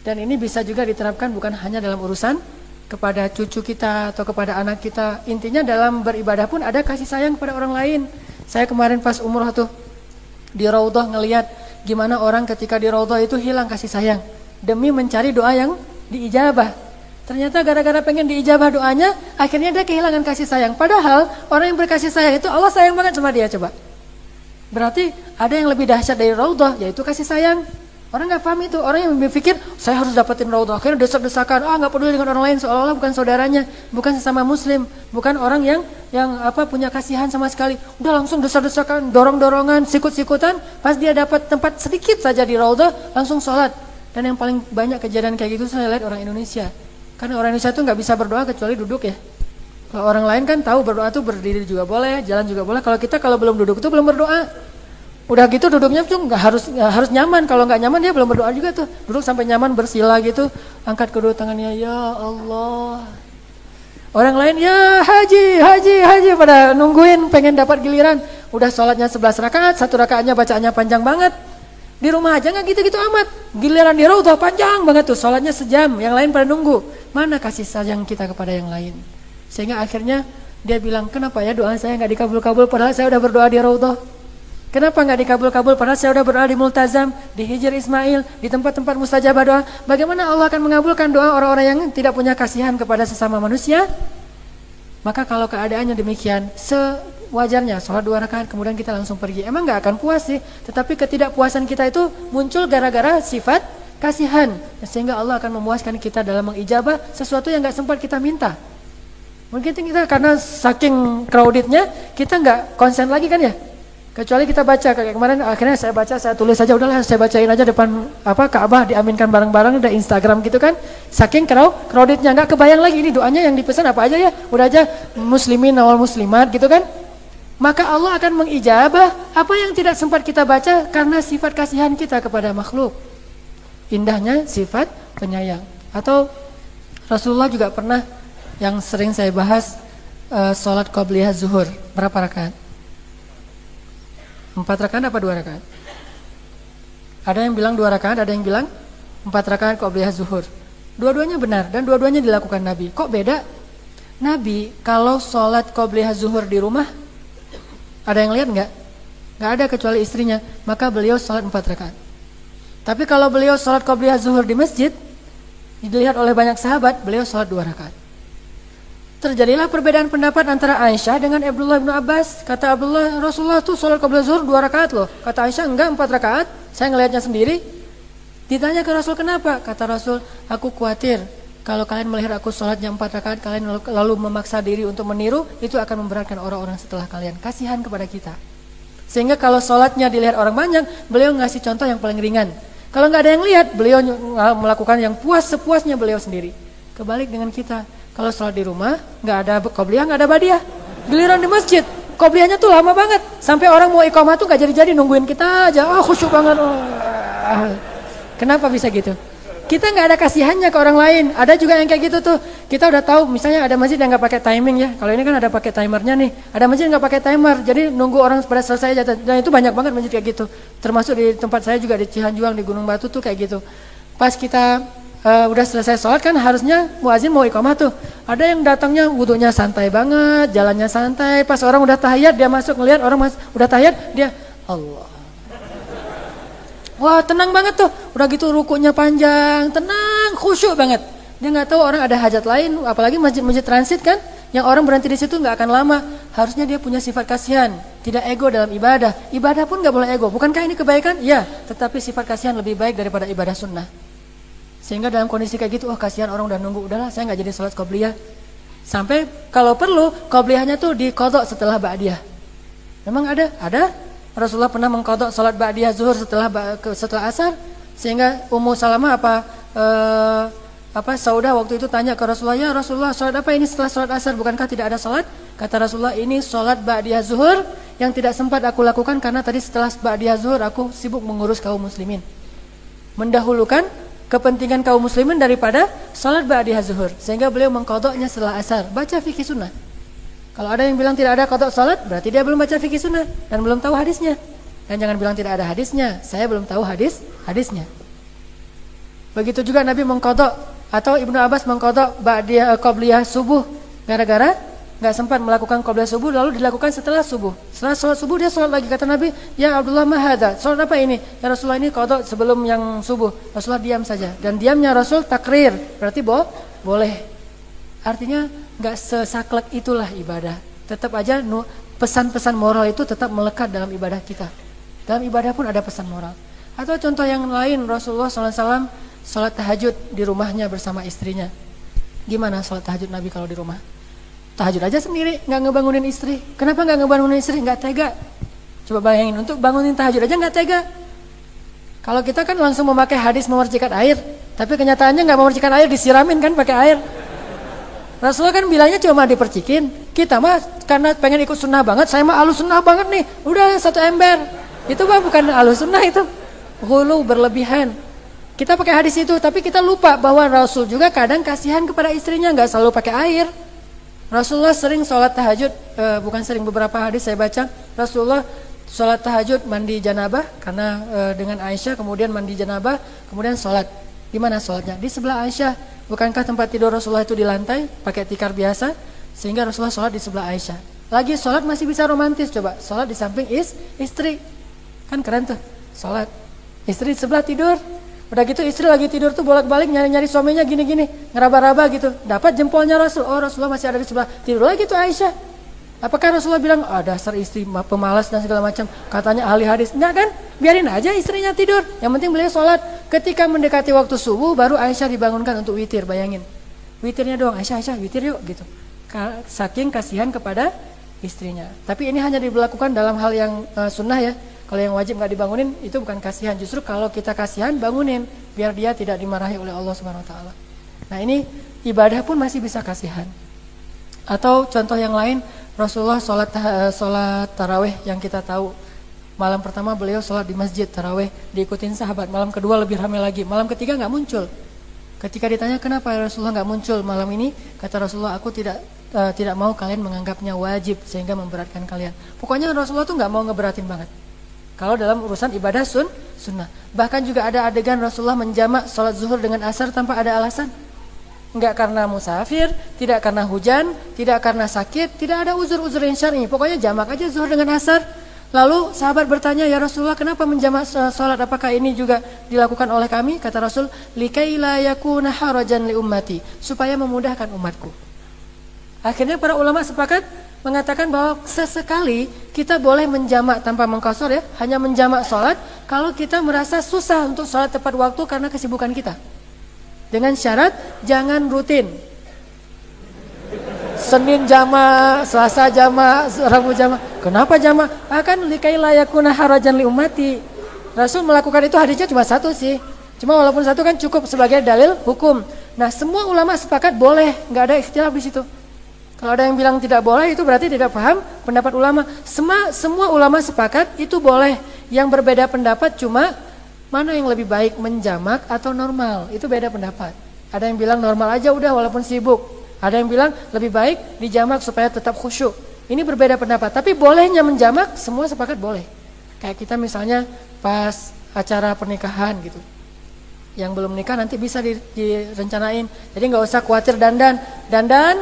Dan ini bisa juga diterapkan bukan hanya dalam urusan kepada cucu kita atau kepada anak kita. Intinya dalam beribadah pun ada kasih sayang kepada orang lain. Saya kemarin pas umroh tuh di Raudhah ngelihat gimana orang ketika di Raudhah itu hilang kasih sayang demi mencari doa yang diijabah. Ternyata gara-gara pengen diijabah doanya, akhirnya dia kehilangan kasih sayang. Padahal orang yang berkasih sayang itu Allah sayang banget sama dia, coba. Berarti ada yang lebih dahsyat dari Raudhah, yaitu kasih sayang. Orang nggak paham itu. Orang yang berpikir saya harus dapetin Raudhah, akhirnya desak-desakan, nggak peduli dengan orang lain, seolah-olah bukan saudaranya, bukan sesama Muslim, bukan orang yang punya kasihan sama sekali. Udah langsung desak-desakan, dorong-dorongan, sikut-sikutan. Pas dia dapat tempat sedikit saja di Raudhah, langsung sholat. Dan yang paling banyak kejadian kayak gitu saya lihat orang Indonesia. Karena orang Indonesia tuh nggak bisa berdoa kecuali duduk ya. Kalau orang lain kan tahu berdoa tuh berdiri juga boleh, jalan juga boleh. Kalau kita kalau belum duduk tuh belum berdoa. Udah gitu duduknya tuh nggak harus nyaman. Kalau nggak nyaman dia belum berdoa juga tuh. Duduk sampai nyaman bersila gitu, angkat kedua tangannya, ya Allah. Orang lain ya haji pada nungguin pengen dapat giliran. Udah sholatnya 11 rakaat, 1 rakaatnya bacaannya panjang banget. Di rumah aja nggak gitu-gitu amat. Giliran di Raudhah panjang banget tuh, sholatnya sejam, yang lain pada nunggu. Mana kasih sayang kita kepada yang lain? Sehingga akhirnya dia bilang, kenapa ya doa saya nggak dikabul-kabul padahal saya udah berdoa di Raudhah? Kenapa nggak dikabul-kabul padahal saya udah berdoa di Multazam, di Hijr Ismail, di tempat-tempat mustajabah doa? Bagaimana Allah akan mengabulkan doa orang-orang yang tidak punya kasihan kepada sesama manusia? Maka kalau keadaannya demikian, wajarnya sholat 2 rakaat kemudian kita langsung pergi. Emang gak akan puas sih, tetapi ketidakpuasan kita itu muncul gara-gara sifat kasihan, sehingga Allah akan memuaskan kita dalam mengijabah sesuatu yang gak sempat kita minta. Mungkin kita karena saking crowdednya kita gak konsen lagi kan ya, kecuali kita baca kayak kemarin. Akhirnya saya baca, saya tulis saja, udahlah saya bacain aja depan Ka'bah, diaminkan bareng-bareng, udah Instagram gitu kan. Saking crowdednya gak kebayang lagi ini doanya yang dipesan apa aja ya, udah aja muslimin awal muslimat gitu kan. Maka Allah akan mengijabah apa yang tidak sempat kita baca karena sifat kasihan kita kepada makhluk. Indahnya sifat penyayang. Atau Rasulullah juga pernah, yang sering saya bahas, sholat qobliyah zuhur. Berapa rakaat? 4 rakaat apa 2 rakaat? Ada yang bilang 2 rakaat, ada yang bilang 4 rakaat qobliyah zuhur. Dua-duanya benar dan dua-duanya dilakukan Nabi. Kok beda? Nabi kalau sholat qobliyah zuhur di rumah, ada yang lihat nggak? Nggak ada kecuali istrinya. Maka beliau sholat 4 rakaat. Tapi kalau beliau sholat qobliyah zuhur di masjid, dilihat oleh banyak sahabat, beliau sholat 2 rakaat. Terjadilah perbedaan pendapat antara Aisyah dengan Abdullah bin Abbas. Kata Abdullah, Rasulullah tuh sholat qobliyah zuhur 2 rakaat loh. Kata Aisyah, enggak, 4 rakaat. Saya ngelihatnya sendiri. Ditanya ke Rasul, kenapa? Kata Rasul, aku khawatir kalau kalian melihat aku sholatnya 4 rakaat, kalian lalu memaksa diri untuk meniru, itu akan memberatkan orang-orang setelah kalian. Kasihan kepada kita. Sehingga kalau sholatnya dilihat orang banyak, beliau ngasih contoh yang paling ringan. Kalau nggak ada yang lihat, beliau melakukan yang puas sepuasnya beliau sendiri. Kebalik dengan kita, kalau sholat di rumah, nggak ada qobliyah, nggak ada badiah. Giliran di masjid, Qobliyahnya tuh lama banget. Sampai orang mau iqamah tuh gak jadi-jadi nungguin kita aja. Khusyuk banget. Kenapa bisa gitu? Kita nggak ada kasihannya ke orang lain. Ada juga yang kayak gitu tuh. Kita udah tahu, misalnya ada masjid yang nggak pakai timing ya. Kalau ini kan ada pakai timernya nih. Ada masjid yang nggak pakai timer. Jadi nunggu orang pada selesai aja. Dan itu banyak banget masjid kayak gitu. Termasuk di tempat saya juga di Cihanjuang di Gunung Batu tuh kayak gitu. Pas kita udah selesai sholat kan harusnya muazin mau iqamah tuh. Ada yang datangnya wudunya santai banget, jalannya santai. Pas orang udah tahiyat dia masuk ngelihat orang udah tahiyat dia Allah. Wah tenang banget tuh, udah gitu rukunya panjang, tenang, khusyuk banget. Dia nggak tahu orang ada hajat lain, apalagi masjid-masjid transit kan, yang orang berhenti di situ nggak akan lama. Harusnya dia punya sifat kasihan, tidak ego dalam ibadah. Ibadah pun nggak boleh ego. Bukankah ini kebaikan? Ya, tetapi sifat kasihan lebih baik daripada ibadah sunnah. Sehingga dalam kondisi kayak gitu, kasihan orang udah nunggu, udahlah saya nggak jadi sholat qobliyah. Sampai kalau perlu qobliyahnya tuh diqadha setelah ba'diyah. Memang ada. Rasulullah pernah mengqadha salat ba'diyah zuhur setelah asar, sehingga Ummu Salamah Saudah waktu itu tanya ke Rasulullah, "Ya Rasulullah, salat apa ini setelah salat asar? Bukankah tidak ada salat?" Kata Rasulullah, "Ini salat ba'diyah zuhur yang tidak sempat aku lakukan karena tadi setelah ba'diyah zuhur aku sibuk mengurus kaum muslimin." Mendahulukan kepentingan kaum muslimin daripada salat ba'diyah zuhur, sehingga beliau mengqadhanya setelah asar. Baca fikih sunnah. Kalau ada yang bilang tidak ada qadha salat, berarti dia belum baca fikih sunnah dan belum tahu hadisnya. Dan jangan bilang tidak ada hadisnya, saya belum tahu hadisnya. Begitu juga Nabi mengqadha atau Ibnu Abbas mengqadha ba'diyah qobliyah subuh gara-gara enggak sempat melakukan qobliyah subuh lalu dilakukan setelah subuh. Setelah sholat subuh dia sholat lagi, kata Nabi, "Ya Abdullah ma hadza? Sholat apa ini?" "Ya Rasulullah, ini qadha sebelum yang subuh." Rasulullah diam saja dan diamnya Rasul takrir, berarti boleh. Artinya nggak sesaklek itulah ibadah. Tetap aja pesan-pesan moral itu tetap melekat dalam ibadah kita. Dalam ibadah pun ada pesan moral. Atau contoh yang lain, Rasulullah SAW sholat tahajud di rumahnya bersama istrinya. Gimana sholat tahajud Nabi kalau di rumah? Tahajud aja sendiri, nggak ngebangunin istri. Kenapa nggak ngebangunin istri? Nggak tega. Coba bayangin, untuk bangunin tahajud aja nggak tega. Kalau kita kan langsung memakai hadis memercikan air, tapi kenyataannya nggak memercikan air, disiramin kan pakai air. Rasulullah kan bilangnya cuma dipercikin. Kita mah karena pengen ikut sunnah banget, saya mah alus sunnah banget nih. Udah 1 ember. Itu mah bukan alus sunnah itu. Hulu berlebihan. Kita pakai hadis itu, tapi kita lupa bahwa Rasul juga kadang kasihan kepada istrinya, nggak selalu pakai air. Rasulullah sering sholat tahajud, bukan sering, beberapa hadis saya baca. Rasulullah sholat tahajud mandi janabah, karena dengan Aisyah kemudian mandi janabah, kemudian sholat. Di mana sholatnya? Di sebelah Aisyah. Bukankah tempat tidur Rasulullah itu di lantai pakai tikar biasa, sehingga Rasulullah sholat di sebelah Aisyah. Lagi sholat masih bisa romantis, coba sholat di samping istri, kan keren tuh. Sholat istri di sebelah tidur, udah gitu istri lagi tidur tuh bolak-balik nyari-nyari suaminya gini-gini, ngeraba-raba gitu, dapat jempolnya Rasul. Oh Rasulullah masih ada di sebelah tidur lagi tuh Aisyah. Apakah Rasulullah bilang, dasar istri pemalas dan segala macam, katanya ahli hadis? Enggak kan? Biarin aja istrinya tidur. Yang penting beliau sholat. Ketika mendekati waktu subuh, baru Aisyah dibangunkan untuk witir. Bayangin, witirnya doang. Aisyah witir yuk gitu. Saking kasihan kepada istrinya. Tapi ini hanya diberlakukan dalam hal yang sunnah ya. Kalau yang wajib nggak dibangunin, itu bukan kasihan. Justru kalau kita kasihan, bangunin, biar dia tidak dimarahi oleh Allah Subhanahu Wa Taala. Nah ini ibadah pun masih bisa kasihan. Atau contoh yang lain, Rasulullah sholat taraweh yang kita tahu. Malam pertama beliau sholat di masjid taraweh, diikutin sahabat. Malam kedua lebih ramai lagi. Malam ketiga nggak muncul. Ketika ditanya kenapa Rasulullah nggak muncul malam ini, kata Rasulullah, aku tidak mau kalian menganggapnya wajib sehingga memberatkan kalian. Pokoknya Rasulullah tuh nggak mau ngeberatin banget. Kalau dalam urusan ibadah sunnah. Bahkan juga ada adegan Rasulullah menjamak sholat zuhur dengan asar tanpa ada alasan. Enggak karena musafir, tidak karena hujan, tidak karena sakit, tidak ada uzur-uzur yang syar'i. Pokoknya jamak aja zuhur dengan asar. Lalu sahabat bertanya, "Ya Rasulullah, kenapa menjamak salat? Apakah ini juga dilakukan oleh kami?" Kata Rasul, "Likai la yakuna harajan li ummati," supaya memudahkan umatku. Akhirnya para ulama sepakat mengatakan bahwa sesekali kita boleh menjamak tanpa mengqasar ya, hanya menjamak salat kalau kita merasa susah untuk salat tepat waktu karena kesibukan kita. Dengan syarat jangan rutin. Senin jama, Selasa jama, Rabu jama. Kenapa jama? Akan likai layakuna harajan li ummati. Rasul melakukan itu hadisnya cuma satu sih. Cuma walaupun satu kan cukup sebagai dalil hukum. Nah semua ulama sepakat boleh, nggak ada ikhtilaf di situ. Kalau ada yang bilang tidak boleh, itu berarti tidak paham pendapat ulama. Semua ulama sepakat itu boleh. Yang berbeda pendapat cuma mana yang lebih baik, menjamak atau normal. Itu beda pendapat. Ada yang bilang normal aja udah walaupun sibuk. Ada yang bilang lebih baik dijamak supaya tetap khusyuk. Ini berbeda pendapat. Tapi bolehnya menjamak, semua sepakat boleh. Kayak kita misalnya pas acara pernikahan gitu. Yang belum nikah nanti bisa direncanain. Jadi nggak usah khawatir dandan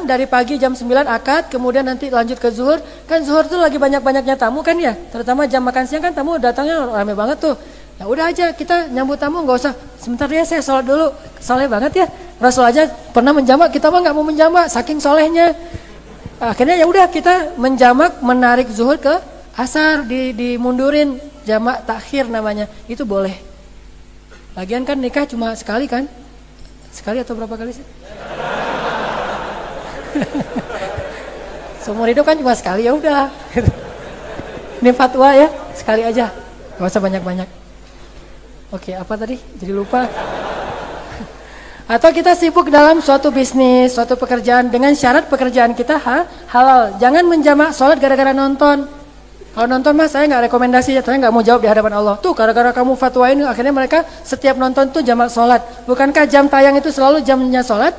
dari pagi jam 9 akad, kemudian nanti lanjut ke zuhur. Kan zuhur tuh lagi banyak-banyaknya tamu kan ya. Terutama jam makan siang kan tamu datangnya rame banget tuh. Ya udah aja kita nyambut tamu, nggak usah sebentar ya saya sholat dulu. Soleh banget ya. Rasul aja pernah menjamak, kita mah nggak mau menjamak saking solehnya. Akhirnya ya udah kita menjamak, menarik zuhur ke asar, dimundurin, jamak takhir namanya. Itu boleh. Lagian kan nikah cuma sekali kan? Sekali atau berapa kali sih? Seumur hidup kan cuma sekali, ya udah. Ini fatwa ya, sekali aja. Gak usah banyak-banyak. Oke, apa tadi? Jadi lupa. Atau kita sibuk dalam suatu bisnis, suatu pekerjaan dengan syarat pekerjaan kita halal. Jangan menjamak sholat gara-gara nonton. Kalau nonton mah saya nggak rekomendasi ya, saya nggak mau jawab di hadapan Allah. Tuh gara-gara kamu fatwain, akhirnya mereka setiap nonton tuh jamak sholat. Bukankah jam tayang itu selalu jamnya sholat?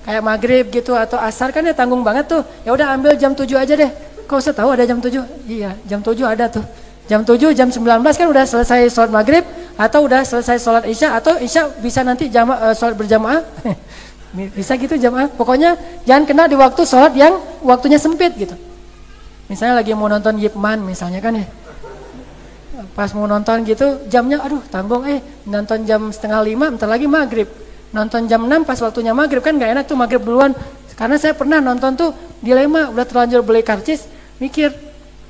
Kayak maghrib gitu atau asar kan ya tanggung banget tuh. Ya udah ambil jam 7 aja deh. Kau usah tahu ada jam 7? Iya, jam 7 ada tuh. Jam 7, jam 19 kan udah selesai sholat maghrib atau udah selesai sholat isya atau isya bisa nanti sholat berjamaah. Bisa gitu jamaah. Pokoknya jangan kena di waktu sholat yang waktunya sempit gitu. Misalnya lagi mau nonton Yipman misalnya kan ya. Pas mau nonton gitu jamnya aduh tanggung nonton jam 4:30 bentar lagi maghrib. Nonton jam 6 pas waktunya maghrib kan gak enak tuh maghrib duluan. Karena saya pernah nonton tuh dilema udah terlanjur beli karcis mikir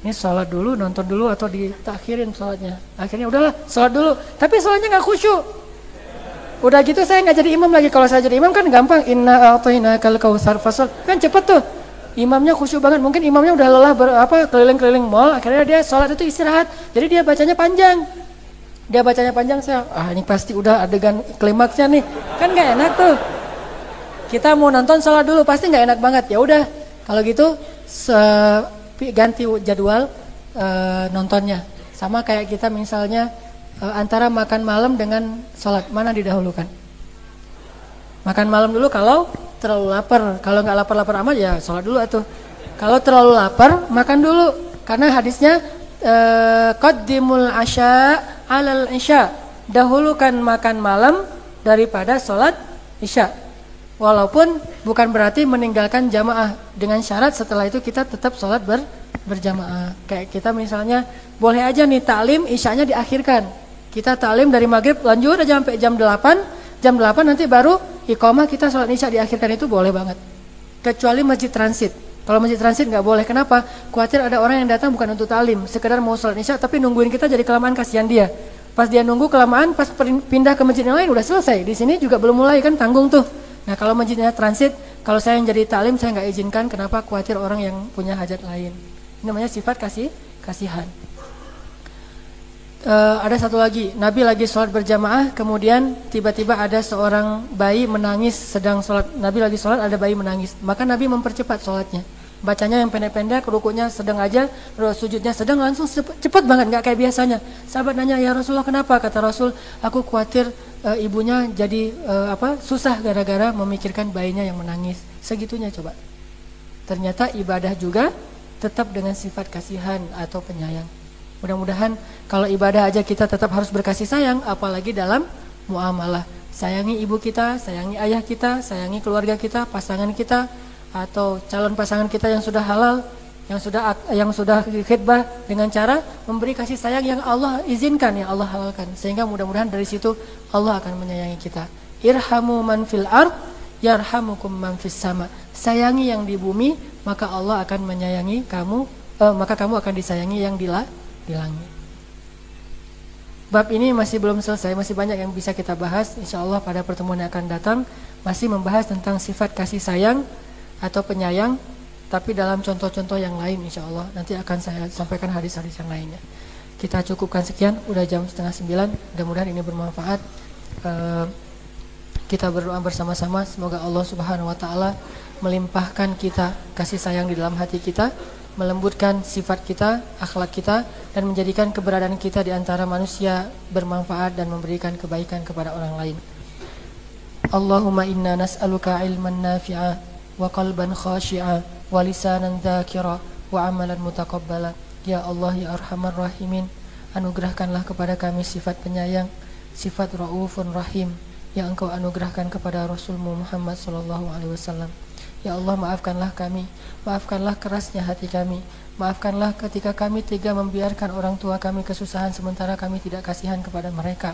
ini sholat dulu nonton dulu atau ditakhirin sholatnya. Akhirnya udahlah sholat dulu tapi sholatnya gak khusyuk. Udah gitu saya gak jadi imam lagi. Kalau saya jadi imam kan gampang inna a'tainakal kautsar fasol kan cepet tuh. Imamnya khusyuk banget, mungkin imamnya udah lelah keliling-keliling mall, akhirnya dia sholat itu istirahat, jadi dia bacanya panjang. Saya, ini pasti udah adegan klimaksnya nih, kan nggak enak tuh. Kita mau nonton sholat dulu, pasti nggak enak banget. Ya udah, kalau gitu ganti jadwal nontonnya. Sama kayak kita misalnya antara makan malam dengan sholat, mana didahulukan? Makan malam dulu kalau terlalu lapar. Kalau nggak lapar-lapar amat ya sholat dulu atuh. Kalau terlalu lapar makan dulu. Karena hadisnya qaddimul asya alal isya. Dahulukan makan malam daripada sholat isya. Walaupun bukan berarti meninggalkan jamaah. Dengan syarat setelah itu kita tetap sholat berjamaah. Kayak kita misalnya boleh aja nih taklim isyanya diakhirkan. Kita taklim dari maghrib lanjut aja sampai jam 8. Jam 8 nanti baru iqamah kita sholat isya diakhirkan itu boleh banget. Kecuali masjid transit. Kalau masjid transit nggak boleh. Kenapa? Khawatir ada orang yang datang bukan untuk talim, sekedar mau sholat isya tapi nungguin kita jadi kelamaan, kasihan dia. Pas dia nunggu kelamaan, pas pindah ke masjid yang lain udah selesai. Di sini juga belum mulai kan tanggung tuh. Nah kalau masjidnya transit, kalau saya yang jadi talim saya nggak izinkan. Kenapa? Khawatir orang yang punya hajat lain. Ini namanya sifat kasihan. Ada satu lagi, Nabi lagi sholat berjamaah, kemudian tiba-tiba ada seorang bayi menangis sedang sholat. Nabi lagi sholat, ada bayi menangis, maka Nabi mempercepat sholatnya. Bacanya yang pendek-pendek, rukunya sedang aja, sujudnya sedang, langsung cepat banget, nggak kayak biasanya. Sahabat nanya, ya Rasulullah kenapa? Kata Rasul, aku khawatir ibunya jadi susah gara-gara memikirkan bayinya yang menangis. Segitunya coba. Ternyata ibadah juga tetap dengan sifat kasihan atau penyayang. Mudah-mudahan kalau ibadah aja kita tetap harus berkasih sayang, apalagi dalam muamalah. Sayangi ibu kita, sayangi ayah kita, sayangi keluarga kita, pasangan kita, atau calon pasangan kita yang sudah halal, yang sudah khidbah dengan cara memberi kasih sayang yang Allah izinkan, yang Allah halalkan. Sehingga mudah-mudahan dari situ Allah akan menyayangi kita. Irhamu man fil ard, yarhamukum man fis sama. Sayangi yang di bumi, maka Allah akan menyayangi kamu, maka kamu akan disayangi yang di langit. Bab ini masih belum selesai, masih banyak yang bisa kita bahas. Insya Allah pada pertemuan yang akan datang masih membahas tentang sifat kasih sayang atau penyayang, tapi dalam contoh-contoh yang lain insya Allah. Nanti akan saya sampaikan hadis-hadis yang lainnya. Kita cukupkan sekian, udah jam 8:30. Mudah-mudahan ini bermanfaat. Kita berdoa bersama-sama, semoga Allah Subhanahu wa taala melimpahkan kita kasih sayang di dalam hati kita, melembutkan sifat kita, akhlak kita, dan menjadikan keberadaan kita di antara manusia bermanfaat dan memberikan kebaikan kepada orang lain. Allahumma inna nas'aluka ilman nafi'a wa qalban khashi'a wa lisanan dzakira wa amalan mutaqabbala. Ya Allah, ya Arhamar Rahimin, anugerahkanlah kepada kami sifat penyayang, sifat Raufun Rahim yang Engkau anugerahkan kepada Rasulmu Muhammad sallallahu alaihi wasallam. Ya Allah, maafkanlah kami, maafkanlah kerasnya hati kami, maafkanlah ketika kami tega membiarkan orang tua kami kesusahan sementara kami tidak kasihan kepada mereka.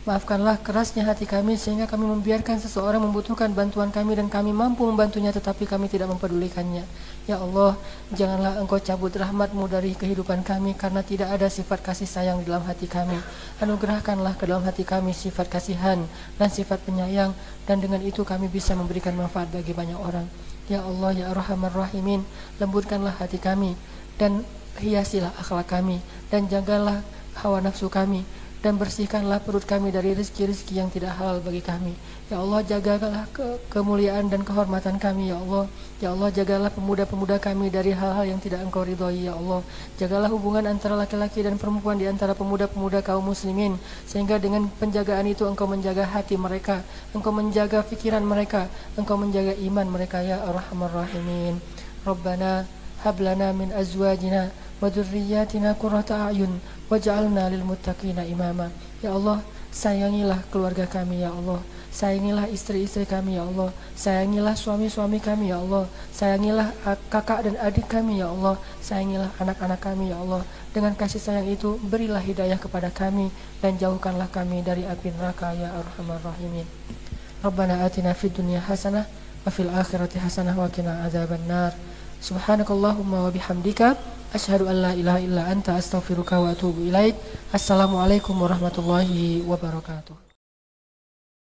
Maafkanlah kerasnya hati kami sehingga kami membiarkan seseorang membutuhkan bantuan kami dan kami mampu membantunya tetapi kami tidak mempedulikannya. Ya Allah, janganlah Engkau cabut rahmat-Mu dari kehidupan kami karena tidak ada sifat kasih sayang di dalam hati kami. Anugerahkanlah ke dalam hati kami sifat kasihan dan sifat penyayang, dan dengan itu kami bisa memberikan manfaat bagi banyak orang. Ya Allah, ya Arhamar Rahimin, lembutkanlah hati kami dan hiasilah akhlak kami, dan jagalah hawa nafsu kami, dan bersihkanlah perut kami dari rezeki-rezeki yang tidak halal bagi kami. Ya Allah, jagalah kemuliaan dan kehormatan kami. Ya Allah, ya Allah, jagalah pemuda-pemuda kami dari hal-hal yang tidak Engkau ridhoi. Ya Allah, jagalah hubungan antara laki-laki dan perempuan di antara pemuda-pemuda kaum muslimin, sehingga dengan penjagaan itu Engkau menjaga hati mereka, Engkau menjaga pikiran mereka, Engkau menjaga iman mereka. Ya Arhamar Rahimin. Rabbana hablana min azwajina wa dzurriyyatina qurrata a'yun waj'alna lil muttaqina imama. Ya Allah, sayangilah keluarga kami. Ya Allah, sayangilah istri-istri kami. Ya Allah, sayangilah suami-suami kami. Ya Allah, sayangilah kakak dan adik kami. Ya Allah, sayangilah anak-anak kami. Ya Allah, dengan kasih sayang itu berilah hidayah kepada kami dan jauhkanlah kami dari api neraka. Ya Arhamar Rahimin. Rabbana atina fid dunya hasanah wa fil akhirati hasanah wa qina adzabannar. Subhanakallahumma wa bihamdika asyhadu an la ilaha illa anta astaghfiruka wa atubu ilaik. Assalamualaikum warahmatullahi wabarakatuh.